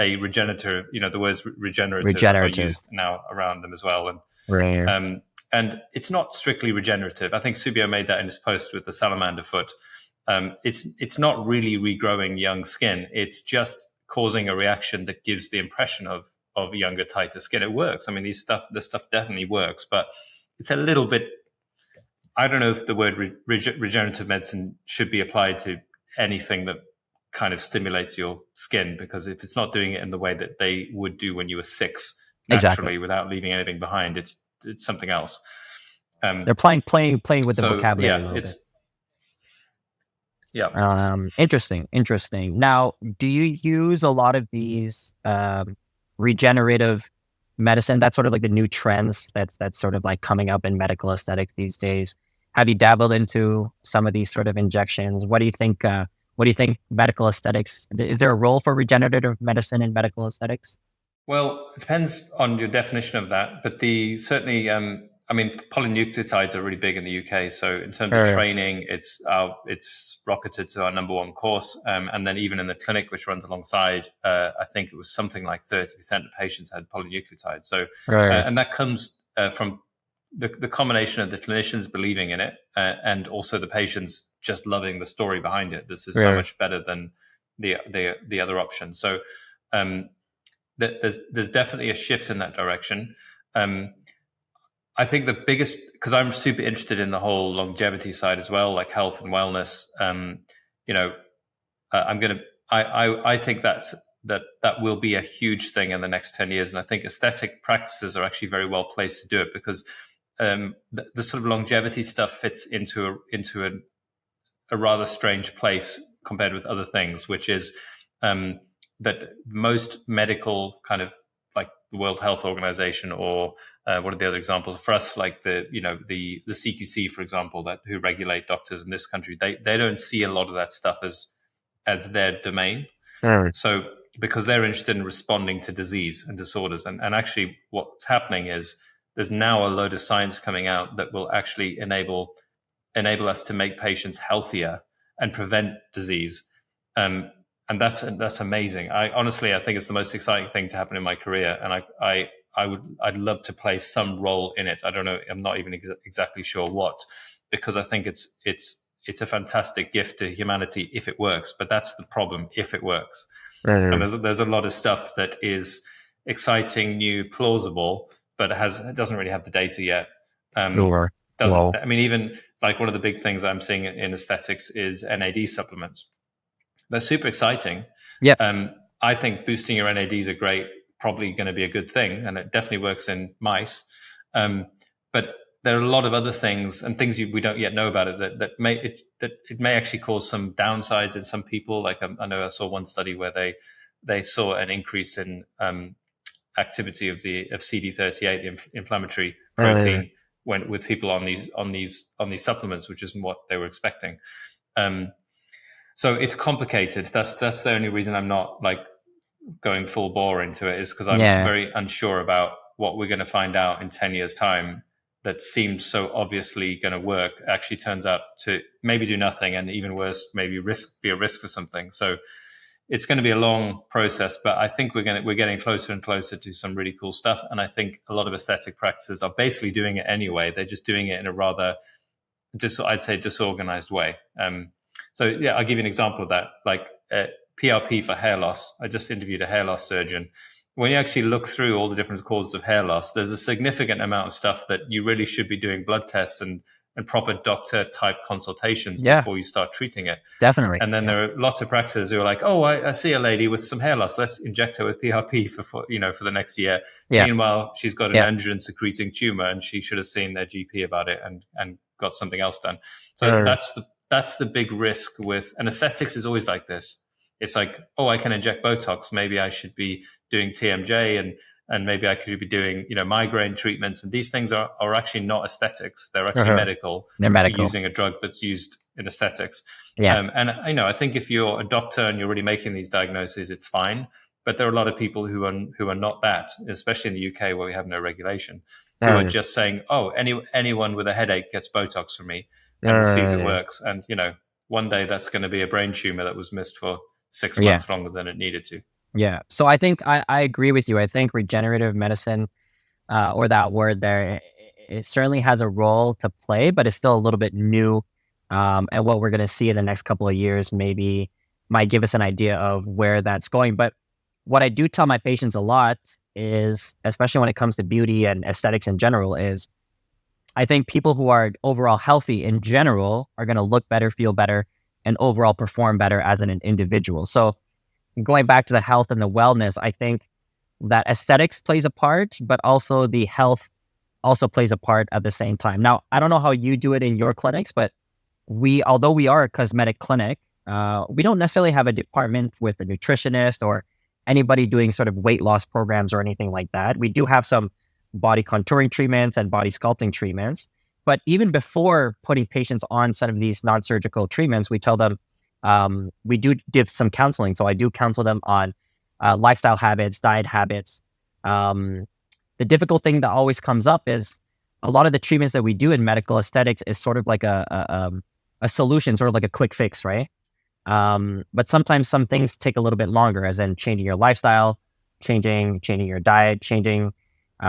Speaker 2: a regenerative, the words regenerative are used now around them as well. And and it's not strictly regenerative. I think Subio made that in his post with the salamander foot. It's not really regrowing young skin. It's just causing a reaction that gives the impression of younger, tighter skin. It works. I mean, this stuff definitely works, but it's a little bit. I don't know if the word regenerative medicine should be applied to anything that kind of stimulates your skin, because if it's not doing it in the way that they would do when you were 6 naturally, without leaving anything behind, it's something else.
Speaker 1: They're playing with the vocabulary a little bit.
Speaker 2: Yeah.
Speaker 1: Interesting. Now, do you use a lot of these regenerative medicine? That's sort of like the new trends that's sort of like coming up in medical aesthetics these days. Have you dabbled into some of these sort of injections? What do you think? What do you think medical aesthetics? Is there a role for regenerative medicine in medical aesthetics?
Speaker 2: Well, it depends on your definition of that, but certainly, I mean, polynucleotides are really big in the UK. So in terms of training, it's rocketed to our number 1 course, and then even in the clinic, which runs alongside, I think it was something like 30% of patients had polynucleotides. So, and that comes from the combination of the clinicians believing in it, and also the patients just loving the story behind it. This is so much better than the other option. So there's definitely a shift in that direction. I think the biggest, because I'm super interested in the whole longevity side as well, like health and wellness. I think that will be a huge thing in the next 10 years. And I think aesthetic practices are actually very well placed to do it, because the sort of longevity stuff fits into a rather strange place compared with other things, which is that most medical kind of, like the World Health Organization, or what are the other examples for us, like the CQC, for example, who regulate doctors in this country, they don't see a lot of that stuff as their domain. So because they're interested in responding to disease and disorders, and actually what's happening is there's now a load of science coming out that will actually enable us to make patients healthier and prevent disease. And that's amazing. I think it's the most exciting thing to happen in my career, and I'd love to play some role in it. I don't know. I'm not even exactly sure what, because I think it's a fantastic gift to humanity if it works. But that's the problem, if it works. And there's a lot of stuff that is exciting, new, plausible, but it doesn't really have the data yet. I mean, even like one of the big things I'm seeing in aesthetics is NAD supplements. They're super exciting.
Speaker 1: Yeah.
Speaker 2: I think boosting your NADs are great, probably going to be a good thing, and it definitely works in mice. But there are a lot of other things and things we don't yet know about it that it may actually cause some downsides in some people. Like I know I saw one study where they saw an increase in activity of CD38, the inflammatory protein, with people on these supplements, which isn't what they were expecting. So it's complicated. That's the only reason I'm not like going full bore into it, is because I'm very unsure about what we're going to find out in 10 years' time that seems so obviously going to work actually turns out to maybe do nothing, and even worse, maybe be a risk for something. So it's going to be a long process, but I think we're getting closer and closer to some really cool stuff. And I think a lot of aesthetic practices are basically doing it anyway. They're just doing it in a rather, I'd say, disorganized way. So yeah, I'll give you an example of that. Like PRP for hair loss. I just interviewed a hair loss surgeon. When you actually look through all the different causes of hair loss, there's a significant amount of stuff that you really should be doing blood tests and proper doctor type consultations before you start treating it.
Speaker 1: Definitely.
Speaker 2: And then there are lots of practices who are like, oh, I see a lady with some hair loss. Let's inject her with PRP for the next year. Yeah. Meanwhile, she's got an androgen secreting tumor, and she should have seen their GP about it and got something else done. So that's the big risk with, and aesthetics is always like this. It's like, oh, I can inject Botox. Maybe I should be doing TMJ and maybe I could be doing, migraine treatments. And these things are actually not aesthetics. They're actually medical. They're medical. Using a drug that's used in aesthetics. Yeah. And I think if you're a doctor and you're really making these diagnoses, it's fine. But there are a lot of people who are not that, especially in the UK where we have no regulation, who are just saying, oh, anyone with a headache gets Botox from me and we'll see if it works. And, one day that's going to be a brain tumor that was missed for 6 months longer than it needed to.
Speaker 1: Yeah. So I think I agree with you. I think regenerative medicine, or that word there, it certainly has a role to play, but it's still a little bit new. And what we're going to see in the next couple of years maybe might give us an idea of where that's going. But what I do tell my patients a lot is, especially when it comes to beauty and aesthetics in general, is I think people who are overall healthy in general are going to look better, feel better, and overall perform better as an individual. So going back to the health and the wellness, I think that aesthetics plays a part, but also the health also plays a part at the same time. Now, I don't know how you do it in your clinics, but although we are a cosmetic clinic, we don't necessarily have a department with a nutritionist or anybody doing sort of weight loss programs or anything like that. We do have some body contouring treatments and body sculpting treatments. But even before putting patients on some of these non-surgical treatments, we tell them, we do give some counseling. So I do counsel them on lifestyle habits, diet habits. The difficult thing that always comes up is a lot of the treatments that we do in medical aesthetics is sort of like a solution, sort of like a quick fix, right? But sometimes some things take a little bit longer, as in changing your lifestyle, changing your diet,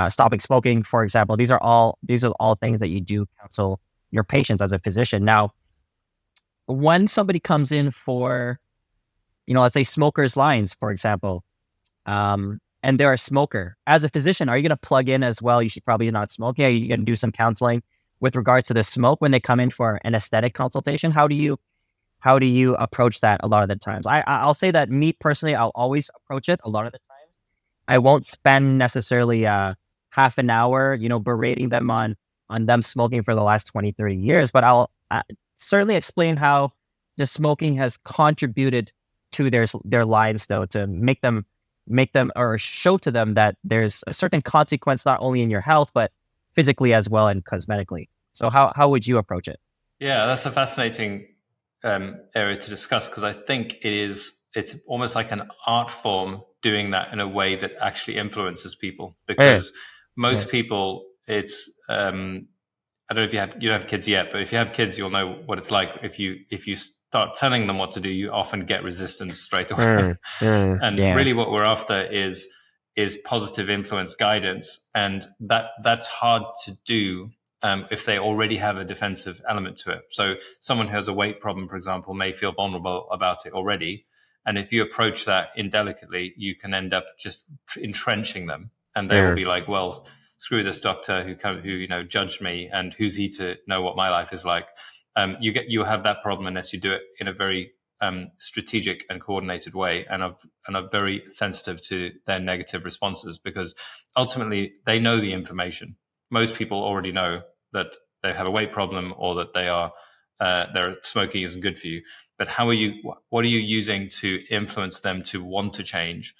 Speaker 1: stopping smoking, for example. These are all things that you do counsel your patients as a physician. Now, when somebody comes in for, let's say smokers lines, for example, and they're a smoker, as a physician, are you going to plug in as well? You should probably not smoke. Yeah, you can do some counseling with regards to the smoke when they come in for an aesthetic consultation. How do you approach that a lot of the times? I'll say that me personally, I'll always approach it a lot of the times. I won't spend necessarily half an hour, berating them on them smoking for the last 20, 30 years, but I'll certainly explain how the smoking has contributed to their lives, though, to make them or show to them that there's a certain consequence not only in your health, but physically as well and cosmetically. So how would you approach it?
Speaker 2: Yeah, that's a fascinating area to discuss, because I think it's almost like an art form doing that in a way that actually influences people. Because most people, it's I don't know if you don't have kids yet, but if you have kids, you'll know what it's like. If you start telling them what to do, you often get resistance straight away. And really, what we're after is positive influence guidance, and that's hard to do if they already have a defensive element to it. So someone who has a weight problem, for example, may feel vulnerable about it already. And if you approach that indelicately, you can end up just entrenching them, and they will be like, well, screw this doctor who judged me, and who's he to know what my life is like. You have that problem unless you do it in a very strategic and coordinated way, and are very sensitive to their negative responses, because ultimately they know the information. Most people already know that they have a weight problem, or that their smoking isn't good for you. But what are you using to influence them to want to change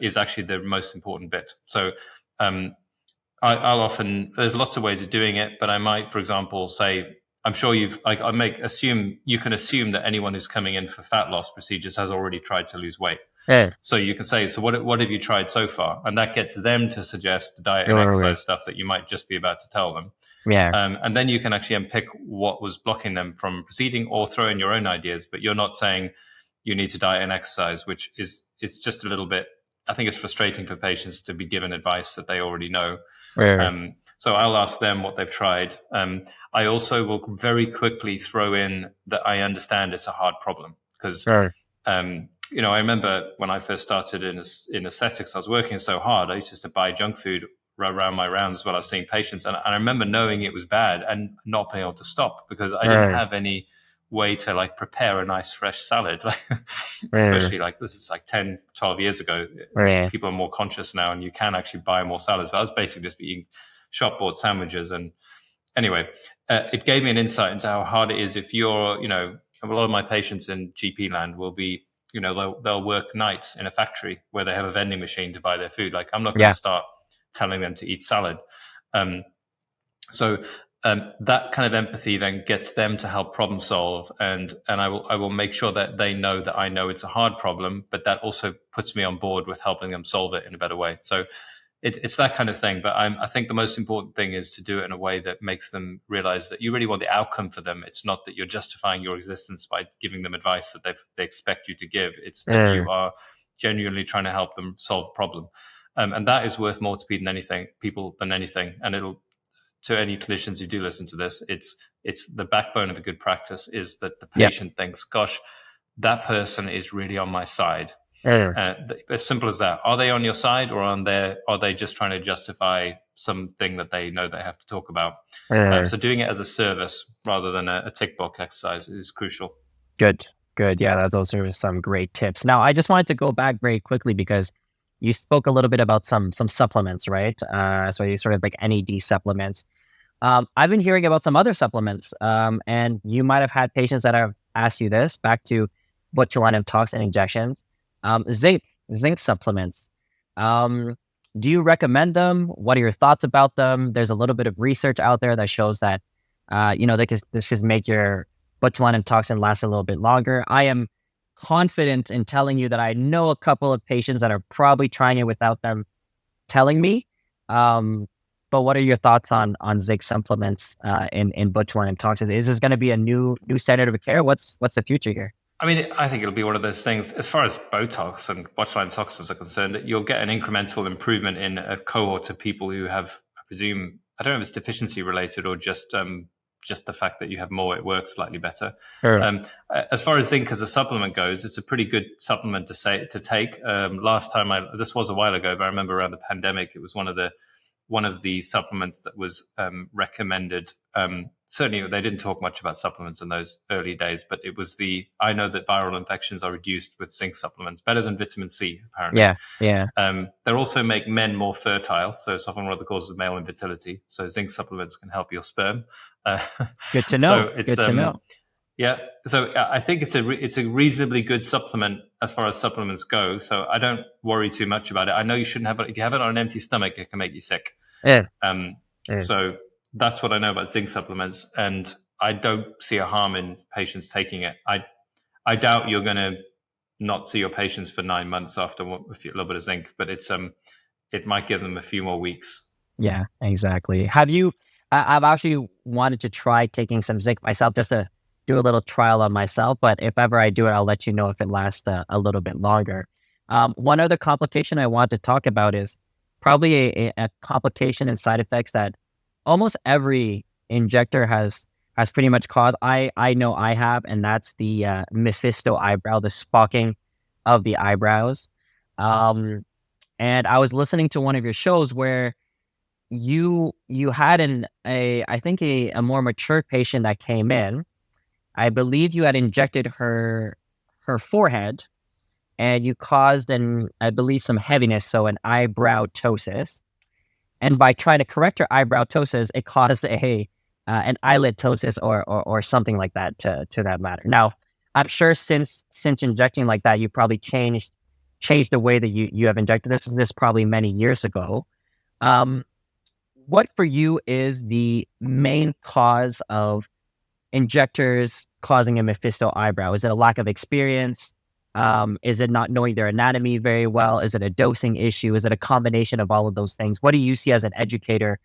Speaker 2: is actually the most important bit. So I'll often, there's lots of ways of doing it, but I might, for example, say, I'm sure you can assume that anyone who's coming in for fat loss procedures has already tried to lose weight. So you can say, so what have you tried so far? And that gets them to suggest the diet and exercise stuff that you might just be about to tell them. And then you can actually unpick what was blocking them from proceeding, or throw in your own ideas. But you're not saying you need to diet and exercise, which it's just a little bit, I think it's frustrating for patients to be given advice that they already know. So I'll ask them what they've tried. I also will very quickly throw in that I understand it's a hard problem, because I remember when I first started in aesthetics, I was working so hard. I used to buy junk food around my rounds while I was seeing patients, and I remember knowing it was bad and not being able to stop, because I didn't have any way to prepare a nice fresh salad. Especially this is 10, 12 years ago. People are more conscious now, and you can actually buy more salads. But I was basically just eating shop bought sandwiches. And anyway, it gave me an insight into how hard it is. If you're, a lot of my patients in GP land will be, they'll work nights in a factory where they have a vending machine to buy their food. I'm not going to start telling them to eat salad. So that kind of empathy then gets them to help problem solve, and I will make sure that they know that I know it's a hard problem, but that also puts me on board with helping them solve it in a better way. So it's that kind of thing. But I think the most important thing is to do it in a way that makes them realize that you really want the outcome for them. It's not that you're justifying your existence by giving them advice that they expect you to give. It's that you are genuinely trying to help them solve a problem. And that is worth more to people than anything. And to any clinicians who do listen to this, it's the backbone of a good practice is that the
Speaker 1: Yeah.
Speaker 2: patient thinks, gosh, that person is really on my side. As simple as that. Are they on your side, or are they just trying to justify something that they know they have to talk about? So doing it as a service rather than a tick box exercise is crucial.
Speaker 1: Good. Good. Yeah, those are some great tips. Now, I just wanted to go back very quickly because you spoke a little bit about some supplements, right? So you sort of like NAD supplements. I've been hearing about some other supplements, and you might have had patients that have asked you this. Back to botulinum toxin injections, zinc supplements. Do you recommend them? What are your thoughts about them? There's a little bit of research out there that shows that, this can make your botulinum toxin last a little bit longer. I am confident in telling you that I know a couple of patients that are probably trying it without them telling me. But what are your thoughts on zinc supplements in botulinum toxins? Is this going to be a new standard of care? What's the future here?
Speaker 2: I mean, I think it'll be one of those things. As far as Botox and botulinum toxins are concerned, you'll get an incremental improvement in a cohort of people who have, I presume, I don't know if it's deficiency related or just the fact that you have more, it works slightly better.
Speaker 1: Sure.
Speaker 2: As far as zinc as a supplement goes, it's a pretty good supplement to take. Last time this was a while ago, but I remember around the pandemic, it was one of the supplements that was recommended. Certainly, they didn't talk much about supplements in those early days, but it was I know that viral infections are reduced with zinc supplements, better than vitamin C, apparently.
Speaker 1: Yeah.
Speaker 2: They also make men more fertile, so it's often one of the causes of male infertility. So zinc supplements can help your sperm.
Speaker 1: Good to know.
Speaker 2: So
Speaker 1: Good to know.
Speaker 2: Yeah, so I think it's a reasonably good supplement as far as supplements go. So I don't worry too much about it. I know you shouldn't have it. If you have it on an empty stomach, it can make you sick.
Speaker 1: Yeah.
Speaker 2: So that's what I know about zinc supplements, and I don't see a harm in patients taking it. I doubt you're going to not see your patients for 9 months after a little bit of zinc, but it might give them a few more weeks.
Speaker 1: Yeah, exactly. Have you? I've actually wanted to try taking some zinc myself just to do a little trial on myself. But if ever I do it, I'll let you know if it lasts a little bit longer. One other complication I want to talk about is probably a complication and side effects that almost every injector has pretty much caused. I know I have, and that's the Mesisto eyebrow, the spocking of the eyebrows. And I was listening to one of your shows where you had I think a more mature patient that came in. I believe you had injected her forehead, and you caused I believe some heaviness, so an eyebrow ptosis. And by trying to correct her eyebrow ptosis, it caused an eyelid ptosis or something like that to that matter. Now, I'm sure since injecting like that, you probably changed the way that you have injected this probably many years ago. What for you is the main cause of injectors causing a Mephisto eyebrow? Is it a lack of experience? Is it not knowing their anatomy very well? Is it a dosing issue? Is it a combination of all of those things? What do you see as an educator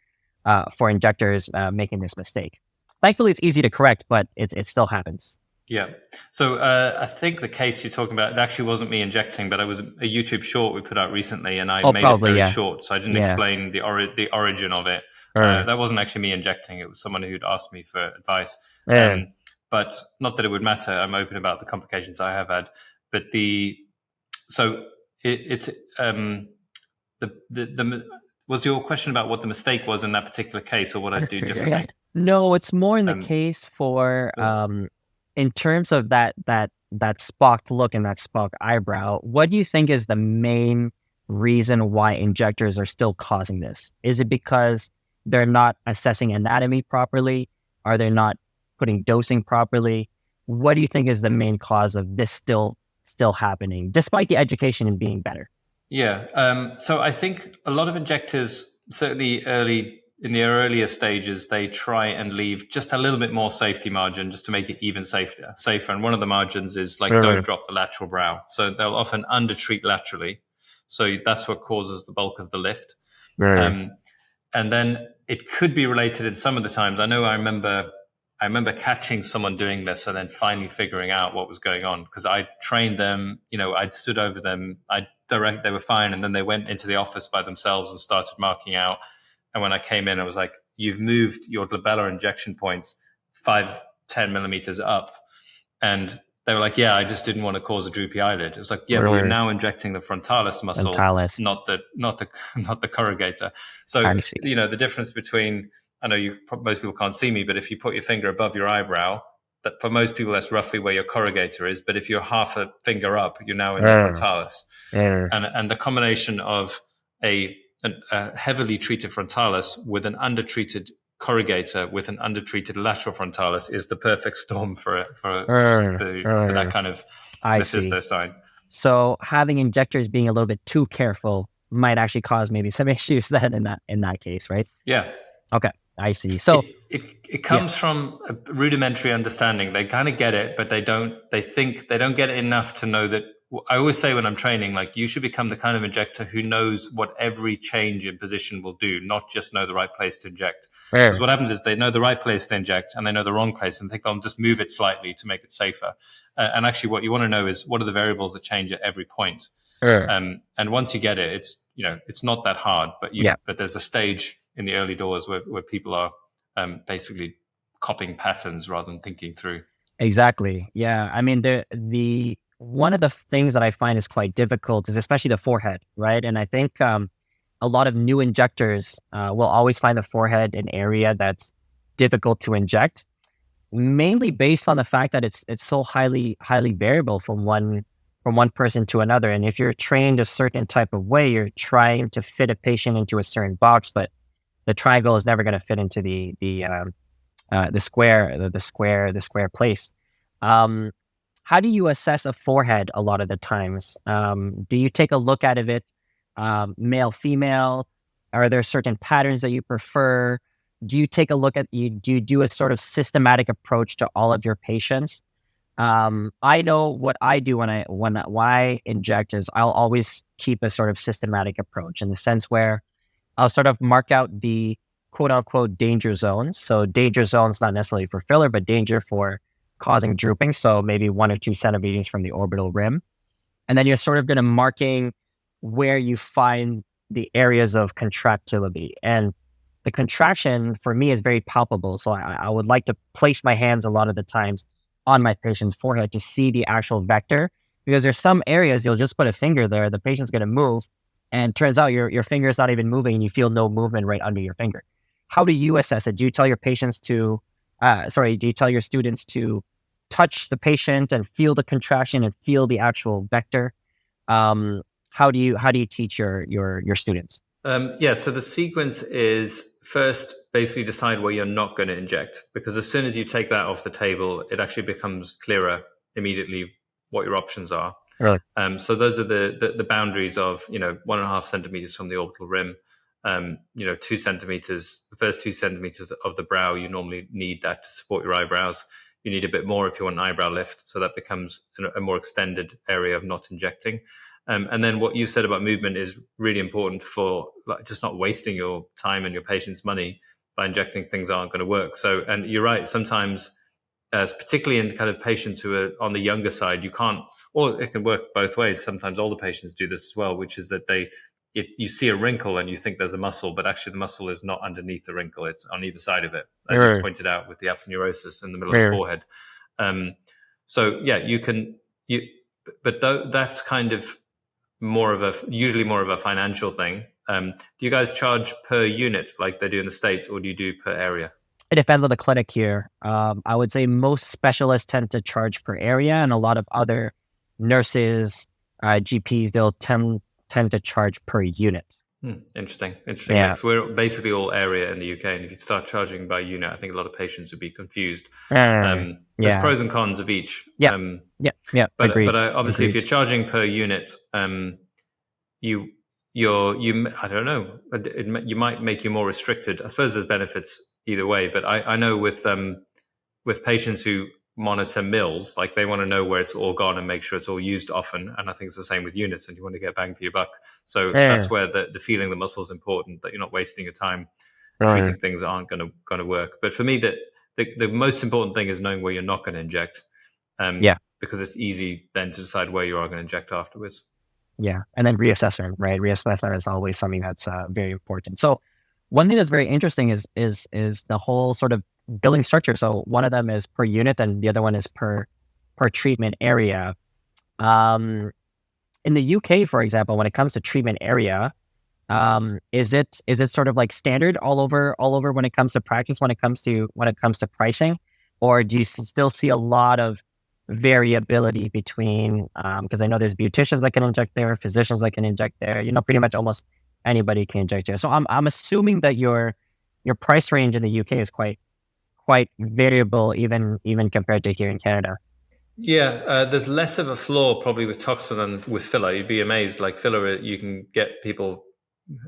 Speaker 1: for injectors making this mistake? Thankfully, it's easy to correct, but it still happens.
Speaker 2: Yeah. So I think the case you're talking about, it actually wasn't me injecting, but it was a YouTube short we put out recently, and I made it very short, so I didn't explain the origin of it. That wasn't actually me injecting. It was someone who'd asked me for advice. But not that it would matter. I'm open about the complications I have had. But was your question about what the mistake was in that particular case, or what I'd do differently?
Speaker 1: No, it's more in the case for in terms of that spocked look and that spocked eyebrow. What do you think is the main reason why injectors are still causing this? Is it because they're not assessing anatomy properly? Are they not putting dosing properly? What do you think is the main cause of this still happening, despite the education and being better?
Speaker 2: Yeah. So I think a lot of injectors, certainly in the earlier stages, they try and leave just a little bit more safety margin just to make it even safer. And one of the margins is like, don't drop the lateral brow. So they'll often undertreat laterally. So that's what causes the bulk of the lift. And then it could be related in some of the times. I remember catching someone doing this and then finally figuring out what was going on, because I trained them, I'd stood over them, they were fine. And then they went into the office by themselves and started marking out. And when I came in, I was like, you've moved your glabellar injection points 5-10 millimeters up. And they were like, yeah, I just didn't want to cause a droopy eyelid. It's like, yeah, but you're now injecting the frontalis muscle, not the corrugator. So, the difference between, I know most people can't see me, but if you put your finger above your eyebrow, that for most people, that's roughly where your corrugator is. But if you're half a finger up, you're now in the frontalis. And the combination of a heavily treated frontalis with an undertreated corrugator with an undertreated lateral frontalis is the perfect storm for that kind of Mesisto sign.
Speaker 1: So having injectors being a little bit too careful might actually cause maybe some issues then in that case, right?
Speaker 2: Yeah.
Speaker 1: Okay, I see. So
Speaker 2: it comes from a rudimentary understanding. They kind of get it, but they think they don't get it enough to know that. I always say when I'm training, like, you should become the kind of injector who knows what every change in position will do, not just know the right place to inject. Because what happens is they know the right place to inject and they know the wrong place and think they'll just move it slightly to make it safer. And actually what you want to know is what are the variables that change at every point. And once you get it, it's not that hard, but there's a stage in the early doors where people are basically copying patterns rather than thinking through.
Speaker 1: Exactly. Yeah. I mean, the one of the things that I find is quite difficult is especially the forehead, right? And I think a lot of new injectors will always find the forehead an area that's difficult to inject, mainly based on the fact that it's so highly variable from one person to another. And if you're trained a certain type of way, you're trying to fit a patient into a certain box, but the triangle is never going to fit into the square place. How do you assess a forehead a lot of the times? Do you take a look at it, male, female? Are there certain patterns that you prefer? Do you take a look at, do you do a sort of systematic approach to all of your patients? I know what I do when I inject is I'll always keep a sort of systematic approach in the sense where I'll sort of mark out the quote unquote danger zones. So danger zones, not necessarily for filler, but danger for causing drooping. So maybe 1 or 2 centimeters from the orbital rim. And then you're sort of going to marking where you find the areas of contractility. And the contraction for me is very palpable. So I would like to place my hands a lot of the times on my patient's forehead to see the actual vector, because there's some areas you'll just put a finger there, the patient's going to move, and turns out your finger is not even moving and you feel no movement right under your finger. How do you assess it? Do you tell your patients do you tell your students to touch the patient and feel the contraction and feel the actual vector? How do you teach your students?
Speaker 2: So the sequence is first basically decide where you're not going to inject, because as soon as you take that off the table, it actually becomes clearer immediately what your options are.
Speaker 1: Really?
Speaker 2: So those are the boundaries of 1.5 centimeters from the orbital rim. 2 centimeters, the first 2 centimeters of the brow, you normally need that to support your eyebrows. You need a bit more if you want an eyebrow lift, so that becomes a more extended area of not injecting. And then what you said about movement is really important for just not wasting your time and your patient's money by injecting things that aren't going to work. So, and you're right, sometimes, particularly in kind of patients who are on the younger side, you can't, or it can work both ways. Sometimes older patients do this as well, which is that you see a wrinkle and you think there's a muscle, but actually the muscle is not underneath the wrinkle. It's on either side of it, as you pointed out with the aponeurosis in the middle of the forehead. That's kind of usually more of a financial thing. Do you guys charge per unit like they do in the States, or do you do per area?
Speaker 1: It depends on the clinic here. I would say most specialists tend to charge per area, and a lot of other nurses, GPs, they'll tend to charge per unit.
Speaker 2: Interesting. Yeah. So we're basically all area in the UK, and if you start charging by unit, I think a lot of patients would be confused. There's pros and cons of each.
Speaker 1: But
Speaker 2: agreed. Obviously, if you're charging per unit, you I don't know, you might make you more restricted. I suppose there's benefits either way, but I know with patients who monitor mills, like they want to know where it's all gone and make sure it's all used often. And I think it's the same with units, and you want to get bang for your buck. So that's where the feeling the muscle is important, that you're not wasting your time treating things that aren't going to work. But for me, the most important thing is knowing where you're not going to inject. Because it's easy then to decide where you are going to inject afterwards.
Speaker 1: Yeah. And then reassessment, right? Reassessment is always something that's very important. So one thing that's very interesting is the whole sort of billing structure. So one of them is per unit, and the other one is per treatment area. In the UK, for example, when it comes to treatment area, is it sort of like standard all over when it comes to practice, when it comes to pricing, or do you still see a lot of variability between, because I know there's beauticians that can inject there, physicians that can inject there, pretty much almost anybody can inject there. So I'm assuming that your price range in the UK is quite variable, even compared to here in Canada.
Speaker 2: Yeah, there's less of a floor probably with toxin than with filler. You'd be amazed. Like filler, you can get people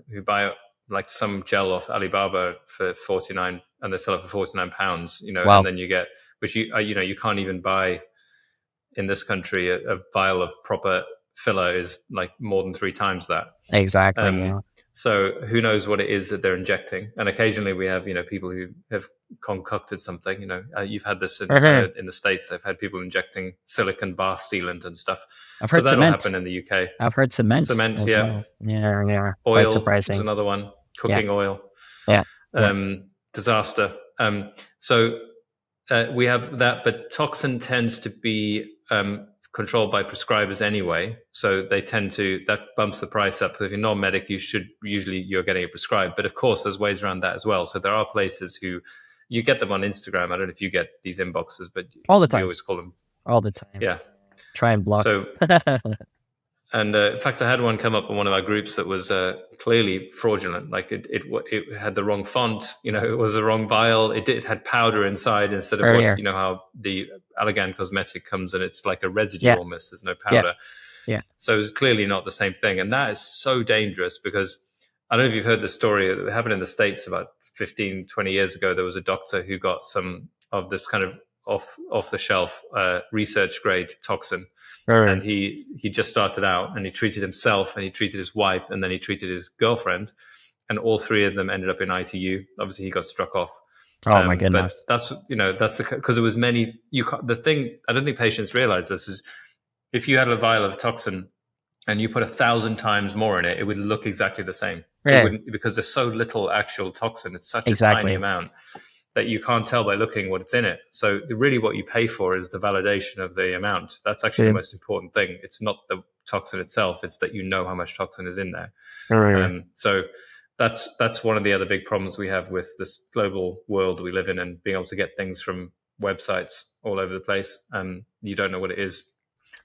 Speaker 2: who buy like some gel off Alibaba for 49, and they sell it for 49 pounds.
Speaker 1: Wow.
Speaker 2: And then you get, which you can't even buy in this country. A vial of proper filler is like more than 3 times that.
Speaker 1: Exactly. Yeah.
Speaker 2: So who knows what it is that they're injecting? And occasionally we have, people who have concocted something. You've had this in the States. They've had people injecting silicone bath sealant and stuff.
Speaker 1: I've heard
Speaker 2: so that'll
Speaker 1: cement.
Speaker 2: happen in the UK.
Speaker 1: I've heard cement.
Speaker 2: Cement,
Speaker 1: as
Speaker 2: yeah.
Speaker 1: well. Yeah.
Speaker 2: Oil
Speaker 1: Quite surprising.
Speaker 2: is another one. Cooking oil.
Speaker 1: Yeah.
Speaker 2: Disaster. So we have that, but toxin tends to be controlled by prescribers anyway, so they tend to, that bumps the price up. Because if you're non-medic, you're getting it prescribed, but of course there's ways around that as well. So there are places who you get them on Instagram. I don't know if you get these inboxes, but
Speaker 1: all the time.
Speaker 2: You always call them
Speaker 1: all the time.
Speaker 2: Yeah,
Speaker 1: try and block.
Speaker 2: So and in fact, I had one come up in one of our groups that was clearly fraudulent. Like it had the wrong font. It was the wrong vial. It had powder inside instead of how the Allergan cosmetic comes and it's like a residue almost. There's no powder.
Speaker 1: Yeah.
Speaker 2: So it was clearly not the same thing, and that is so dangerous because I don't know if you've heard the story. It happened in the States about 15, 20 years ago. There was a doctor who got some of this kind of off the shelf research grade toxin. And he just started out and he treated himself and he treated his wife and then he treated his girlfriend, and all three of them ended up in ITU. Obviously, he got struck off.
Speaker 1: Oh my goodness!
Speaker 2: But that's because there was many. The thing I don't think patients realize this is if you had a vial of toxin and you put 1,000 times more in it, it would look exactly the same. It wouldn't, because there's so little actual toxin. It's such a tiny amount that you can't tell by looking what's in it. So really what you pay for is the validation of the amount. That's actually the most important thing. It's not the toxin itself. It's that you know how much toxin is in there. So that's one of the other big problems we have with this global world we live in, and being able to get things from websites all over the place. You don't know what it is.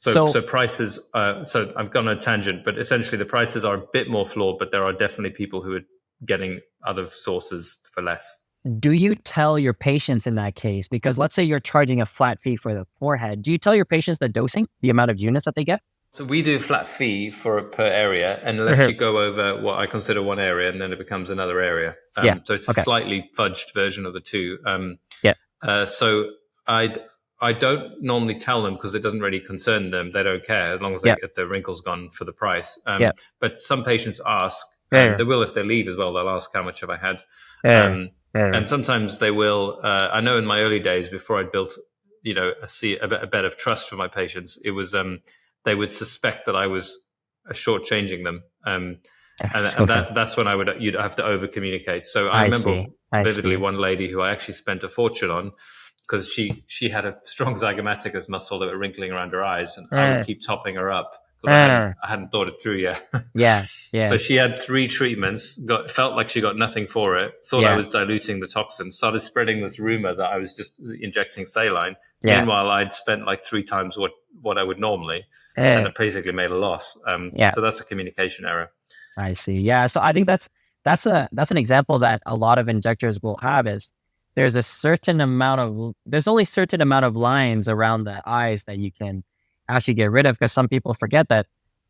Speaker 2: So prices, so I've gone on a tangent, but essentially the prices are a bit more flawed, but there are definitely people who are getting other sources for less.
Speaker 1: Do you tell your patients in that case, because let's say you're charging a flat fee for the forehead, do you tell your patients the dosing, the amount of units that they get?
Speaker 2: So we do a flat fee per area, unless you go over what I consider one area and then it becomes another area. So it's a slightly fudged version of the two. So I don't normally tell them because it doesn't really concern them. They don't care as long as they get their wrinkles gone for the price. But some patients ask, they will if they leave as well. They'll ask, how much have I had? And sometimes they will. I know in my early days, before I'd built, a bed of trust for my patients, it was they would suspect that I was shortchanging them, and that's when you'd have to over communicate. So I remember vividly one lady who I actually spent a fortune on because she had a strong zygomaticus muscle that were wrinkling around her eyes, and I would keep topping her up. I hadn't thought it through yet. Yeah. So she had 3 treatments, felt like she got nothing for it, thought I was diluting the toxin, started spreading this rumor that I was just injecting saline. Meanwhile, I'd spent like 3 times what I would normally, and it basically made a loss. So that's a communication error.
Speaker 1: I see. Yeah. So I think that's an example that a lot of injectors will have is there's only certain amount of lines around the eyes that you can actually get rid of, because some people forget that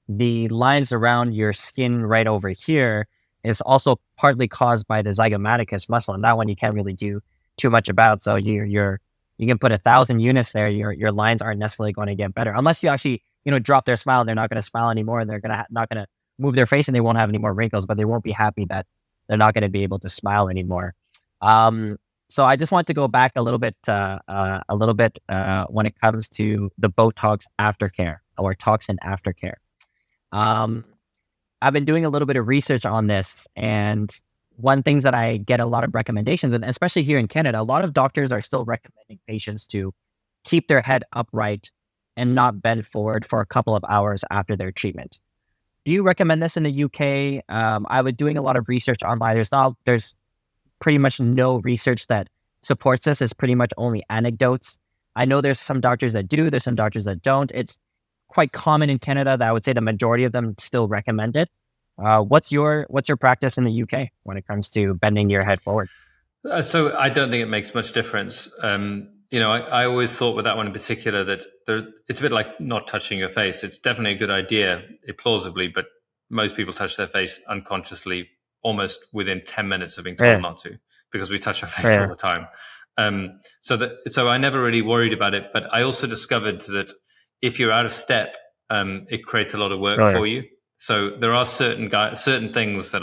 Speaker 1: the lines around your skin right over here is also partly caused by the zygomaticus muscle, and that one you can't really do too much about. So you can put 1,000 units there, your lines aren't necessarily going to get better unless you actually drop their smile. They're not going to smile anymore, and they're not going to move their face, and they won't have any more wrinkles, but they won't be happy that they're not going to be able to smile anymore. So I just want to go back a little bit when it comes to the Botox aftercare or toxin aftercare. I've been doing a little bit of research on this, and one things that I get a lot of recommendations, and especially here in Canada, a lot of doctors are still recommending patients to keep their head upright and not bend forward for a couple of hours after their treatment. Do you recommend this in the UK? I was doing a lot of research online. There's pretty much no research that supports this. It's pretty much only anecdotes. I know there's some doctors that do, there's some doctors that don't. It's quite common in Canada that I would say the majority of them still recommend it. What's your practice in the UK when it comes to bending your head forward?
Speaker 2: So I don't think it makes much difference. I always thought with that one in particular that it's a bit like not touching your face. It's definitely a good idea, plausibly, but most people touch their face unconsciously almost within 10 minutes of being told not to, because we touch our face all the time. So I never really worried about it, but I also discovered that if you're out of step, it creates a lot of work for you. So there are certain things that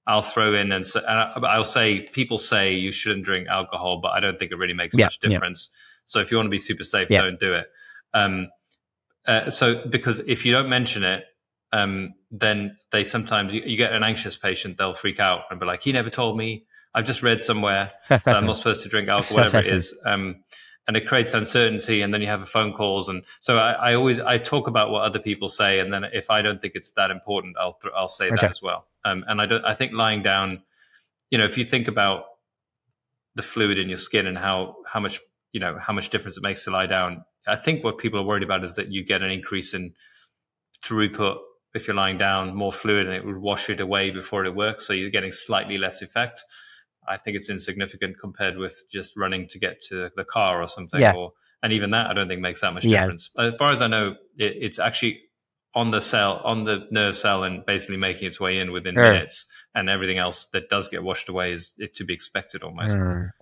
Speaker 2: I'll throw in, and I'll say, people say you shouldn't drink alcohol, but I don't think it really makes much difference. So if you want to be super safe, don't do it. So because if you don't mention it, then they sometimes, you get an anxious patient, they'll freak out and be like, he never told me. I've just read somewhere that I'm not supposed to drink alcohol, whatever it is. And it creates uncertainty, and then you have phone calls. And so I talk about what other people say, and then if I don't think it's that important, I'll say that as well. And I think lying down, if you think about the fluid in your skin and how much difference it makes to lie down, I think what people are worried about is that you get an increase in throughput if you're lying down, more fluid, and it would wash it away before it works. So you're getting slightly less effect. I think it's insignificant compared with just running to get to the car or something. And even that, I don't think makes that much difference. As far as I know, it's actually on the nerve cell, and basically making its way in within minutes. And everything else that does get washed away is to be expected almost.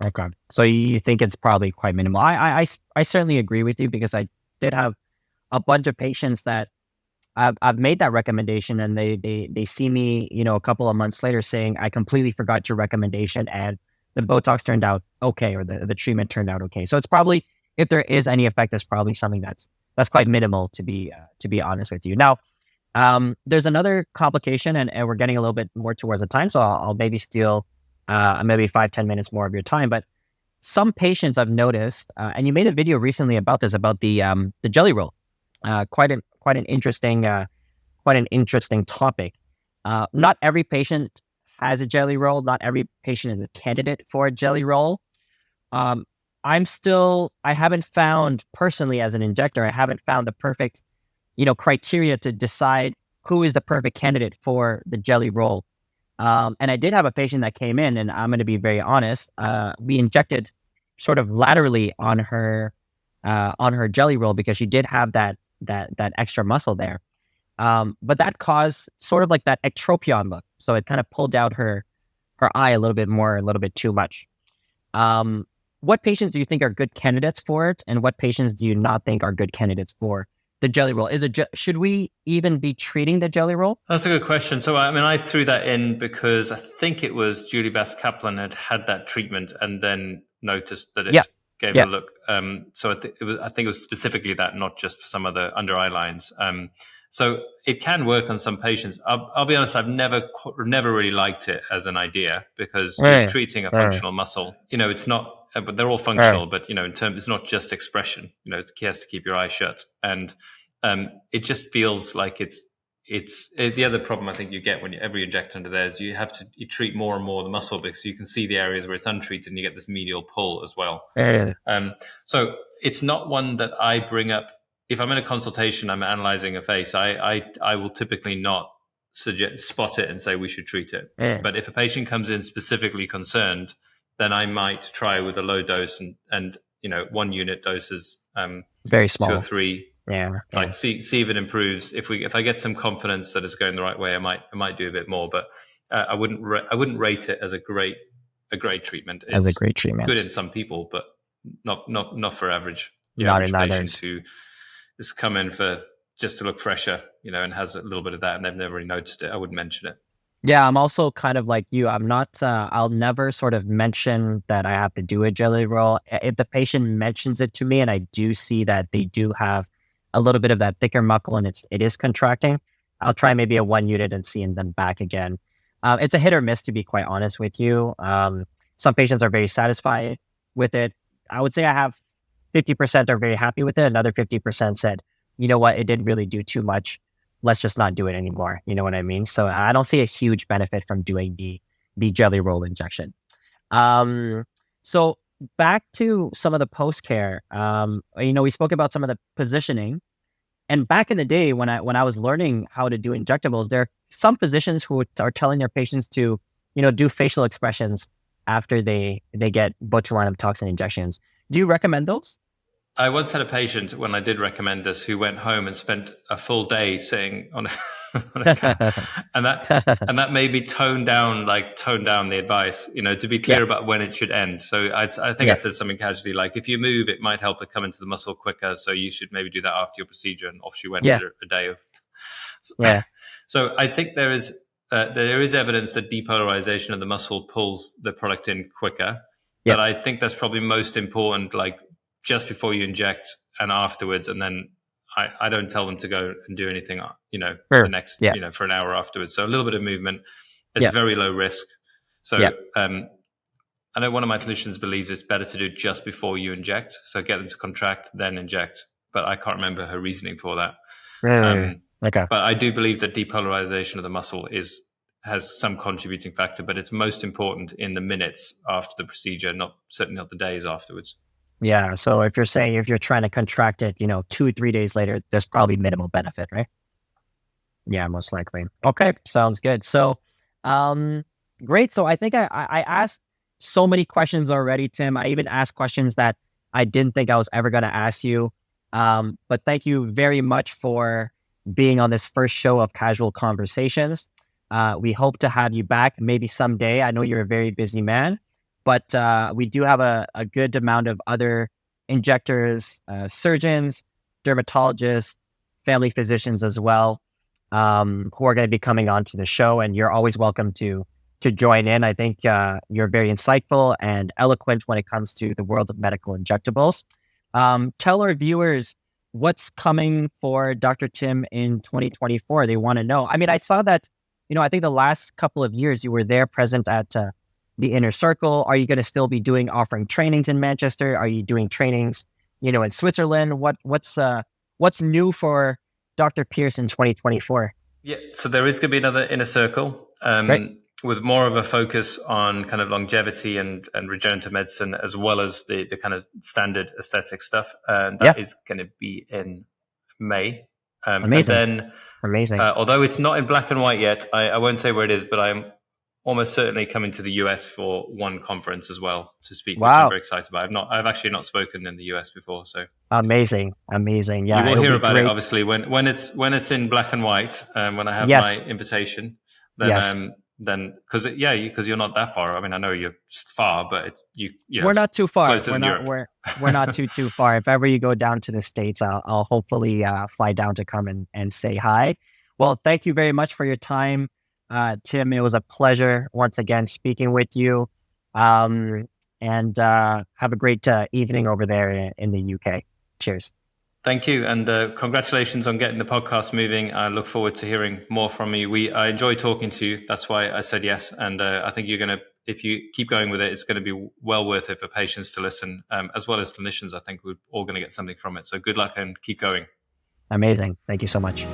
Speaker 1: Okay. So you think it's probably quite minimal. I certainly agree with you, because I did have a bunch of patients that I've made that recommendation, and they see me, a couple of months later saying, I completely forgot your recommendation, and the Botox turned out okay, or the treatment turned out okay. So it's probably, if there is any effect, that's probably something that's quite minimal, to be honest with you. Now, there's another complication, and we're getting a little bit more towards the time, so I'll maybe steal maybe 5-10 minutes more of your time. But some patients I've noticed, and you made a video recently about this, about the jelly roll. Quite an interesting topic. Not every patient has a jelly roll. Not every patient is a candidate for a jelly roll. I haven't found, personally as an injector, I haven't found the perfect, criteria to decide who is the perfect candidate for the jelly roll. And I did have a patient that came in, and I'm going to be very honest. We injected sort of laterally on her jelly roll, because she did have that extra muscle there. But that caused sort of like that ectropion look. So it kind of pulled out her eye a little bit more, a little bit too much. What patients do you think are good candidates for it? And what patients do you not think are good candidates for the jelly roll? Should we even be treating the jelly roll?
Speaker 2: That's a good question. So, I threw that in because I think it was Julie Bass Kaplan had that treatment and then noticed that it gave a look. So I think it was specifically that, not just for some other under eye lines. So it can work on some patients. I'll be honest, I've never really liked it as an idea, because you're treating a functional muscle. It's not, but they're all functional. But in terms, it's not just expression. It has to keep your eyes shut, and it just feels like it's the other problem I think you get when every inject under there is you treat more and more of the muscle, because you can see the areas where it's untreated, and you get this medial pull as well. So it's not one that I bring up. If I'm in a consultation, I'm analyzing a face, I will typically not spot it and say we should treat it. But if a patient comes in specifically concerned, then I might try with a low dose and 1 unit doses,
Speaker 1: very small,
Speaker 2: 2 or 3. Like see if it improves. If I get some confidence that it's going the right way, I might do a bit more. But I wouldn't rate it as a great treatment. It's
Speaker 1: as a great treatment.
Speaker 2: Good in some people, but not for average.
Speaker 1: Not
Speaker 2: average
Speaker 1: in
Speaker 2: patients who just come in for just to look fresher, and has a little bit of that, and they've never really noticed it. I wouldn't mention it.
Speaker 1: Yeah, I'm also kind of like you. I'm not. I'll never sort of mention that I have to do a jelly roll. If the patient mentions it to me, and I do see that they do have a little bit of that thicker muscle and it is contracting, I'll try maybe a 1 unit and see, and then back again. It's a hit or miss, to be quite honest with you. Some patients are very satisfied with it. I would say I have 50% are very happy with it. Another 50% said, you know what, it didn't really do too much. Let's just not do it anymore. You know what I mean? So I don't see a huge benefit from doing the jelly roll injection. So back to some of the post care. We spoke about some of the positioning. And back in the day when I was learning how to do injectables, there are some physicians who are telling their patients to, do facial expressions after they get botulinum toxin injections. Do you recommend those?
Speaker 2: I once had a patient when I did recommend this who went home and spent a full day sitting on on a cat, and that made me tone down the advice. To be
Speaker 1: Yeah,
Speaker 2: clear about when it should end. So I think I
Speaker 1: yeah,
Speaker 2: said something casually like, if you move, it might help it come into the muscle quicker. So you should maybe do that after your procedure. And off she went
Speaker 1: yeah,
Speaker 2: with a day of.
Speaker 1: yeah,
Speaker 2: So I think there is evidence that depolarization of the muscle pulls the product in quicker.
Speaker 1: yeah.
Speaker 2: But I think that's probably most important, like just before you inject and afterwards. And then I don't tell them to go and do anything, the
Speaker 1: Sure.
Speaker 2: next,
Speaker 1: Yeah,
Speaker 2: for an hour afterwards. So a little bit of movement is
Speaker 1: yeah,
Speaker 2: very low risk.
Speaker 1: yeah.
Speaker 2: So I know one of my clinicians believes it's better to do just before you inject. So get them to contract, then inject. But I can't remember her reasoning for that.
Speaker 1: Right.
Speaker 2: Um,
Speaker 1: Okay.
Speaker 2: but I do believe that depolarization of the muscle has some contributing factor, but it's most important in the minutes after the procedure, certainly not the days afterwards.
Speaker 1: Yeah. So if you're trying to contract it, 2, 3 days later, there's probably minimal benefit, right? Yeah, most likely. Okay, sounds good. So, great. So I think I asked so many questions already, Tim. I even asked questions that I didn't think I was ever going to ask you. But thank you very much for being on this first show of Casual Conversations. We hope to have you back maybe someday. I know you're a very busy man, but we do have a good amount of other injectors, surgeons, dermatologists, family physicians as well, who are going to be coming on to the show, and you're always welcome to join in. I think you're very insightful and eloquent when it comes to the world of medical injectables. Tell our viewers what's coming for Dr. Tim in 2024. They want to know. I mean, I saw that, I think the last couple of years you were there present at the Inner Circle. Are you going to still be offering trainings in Manchester? Are you doing trainings, in Switzerland? What's new for Dr. Pearce in 2024?
Speaker 2: Yeah, so there is going to be another Inner Circle,
Speaker 1: Right?
Speaker 2: with more of a focus on kind of longevity and regenerative medicine, as well as the kind of standard aesthetic stuff. And
Speaker 1: Yeah.
Speaker 2: that is going to be in May.
Speaker 1: Amazing.
Speaker 2: And then,
Speaker 1: Amazing.
Speaker 2: although it's not in black and white yet, I won't say where it is, but I'm almost certainly coming to the US for one conference as well to speak, which I'm
Speaker 1: Wow.
Speaker 2: very excited about. I've actually not spoken in the US before, so
Speaker 1: Amazing. Amazing. Yeah.
Speaker 2: you will
Speaker 1: It'll
Speaker 2: hear
Speaker 1: be
Speaker 2: about it
Speaker 1: great.
Speaker 2: obviously when it's in black and white. When I have
Speaker 1: Yes.
Speaker 2: my invitation,
Speaker 1: Yes.
Speaker 2: then because you're not that far. I mean, I know you're far, but
Speaker 1: We're not too far.
Speaker 2: closer
Speaker 1: We're
Speaker 2: than
Speaker 1: not,
Speaker 2: Europe.
Speaker 1: we're not too far. If ever you go down to the States, I'll hopefully fly down to come and say hi. Well, thank you very much for your time, Tim. It was a pleasure once again speaking with you. And have a great evening over there in the UK. Cheers.
Speaker 2: Thank you, and congratulations on getting the podcast moving. I look forward to hearing more from you. I enjoy talking to you. That's why I said yes, and I think if you keep going with it, it's going to be well worth it for patients to listen, as well as clinicians. I think we're all going to get something from it. So good luck and keep going.
Speaker 1: Amazing. Thank you so much.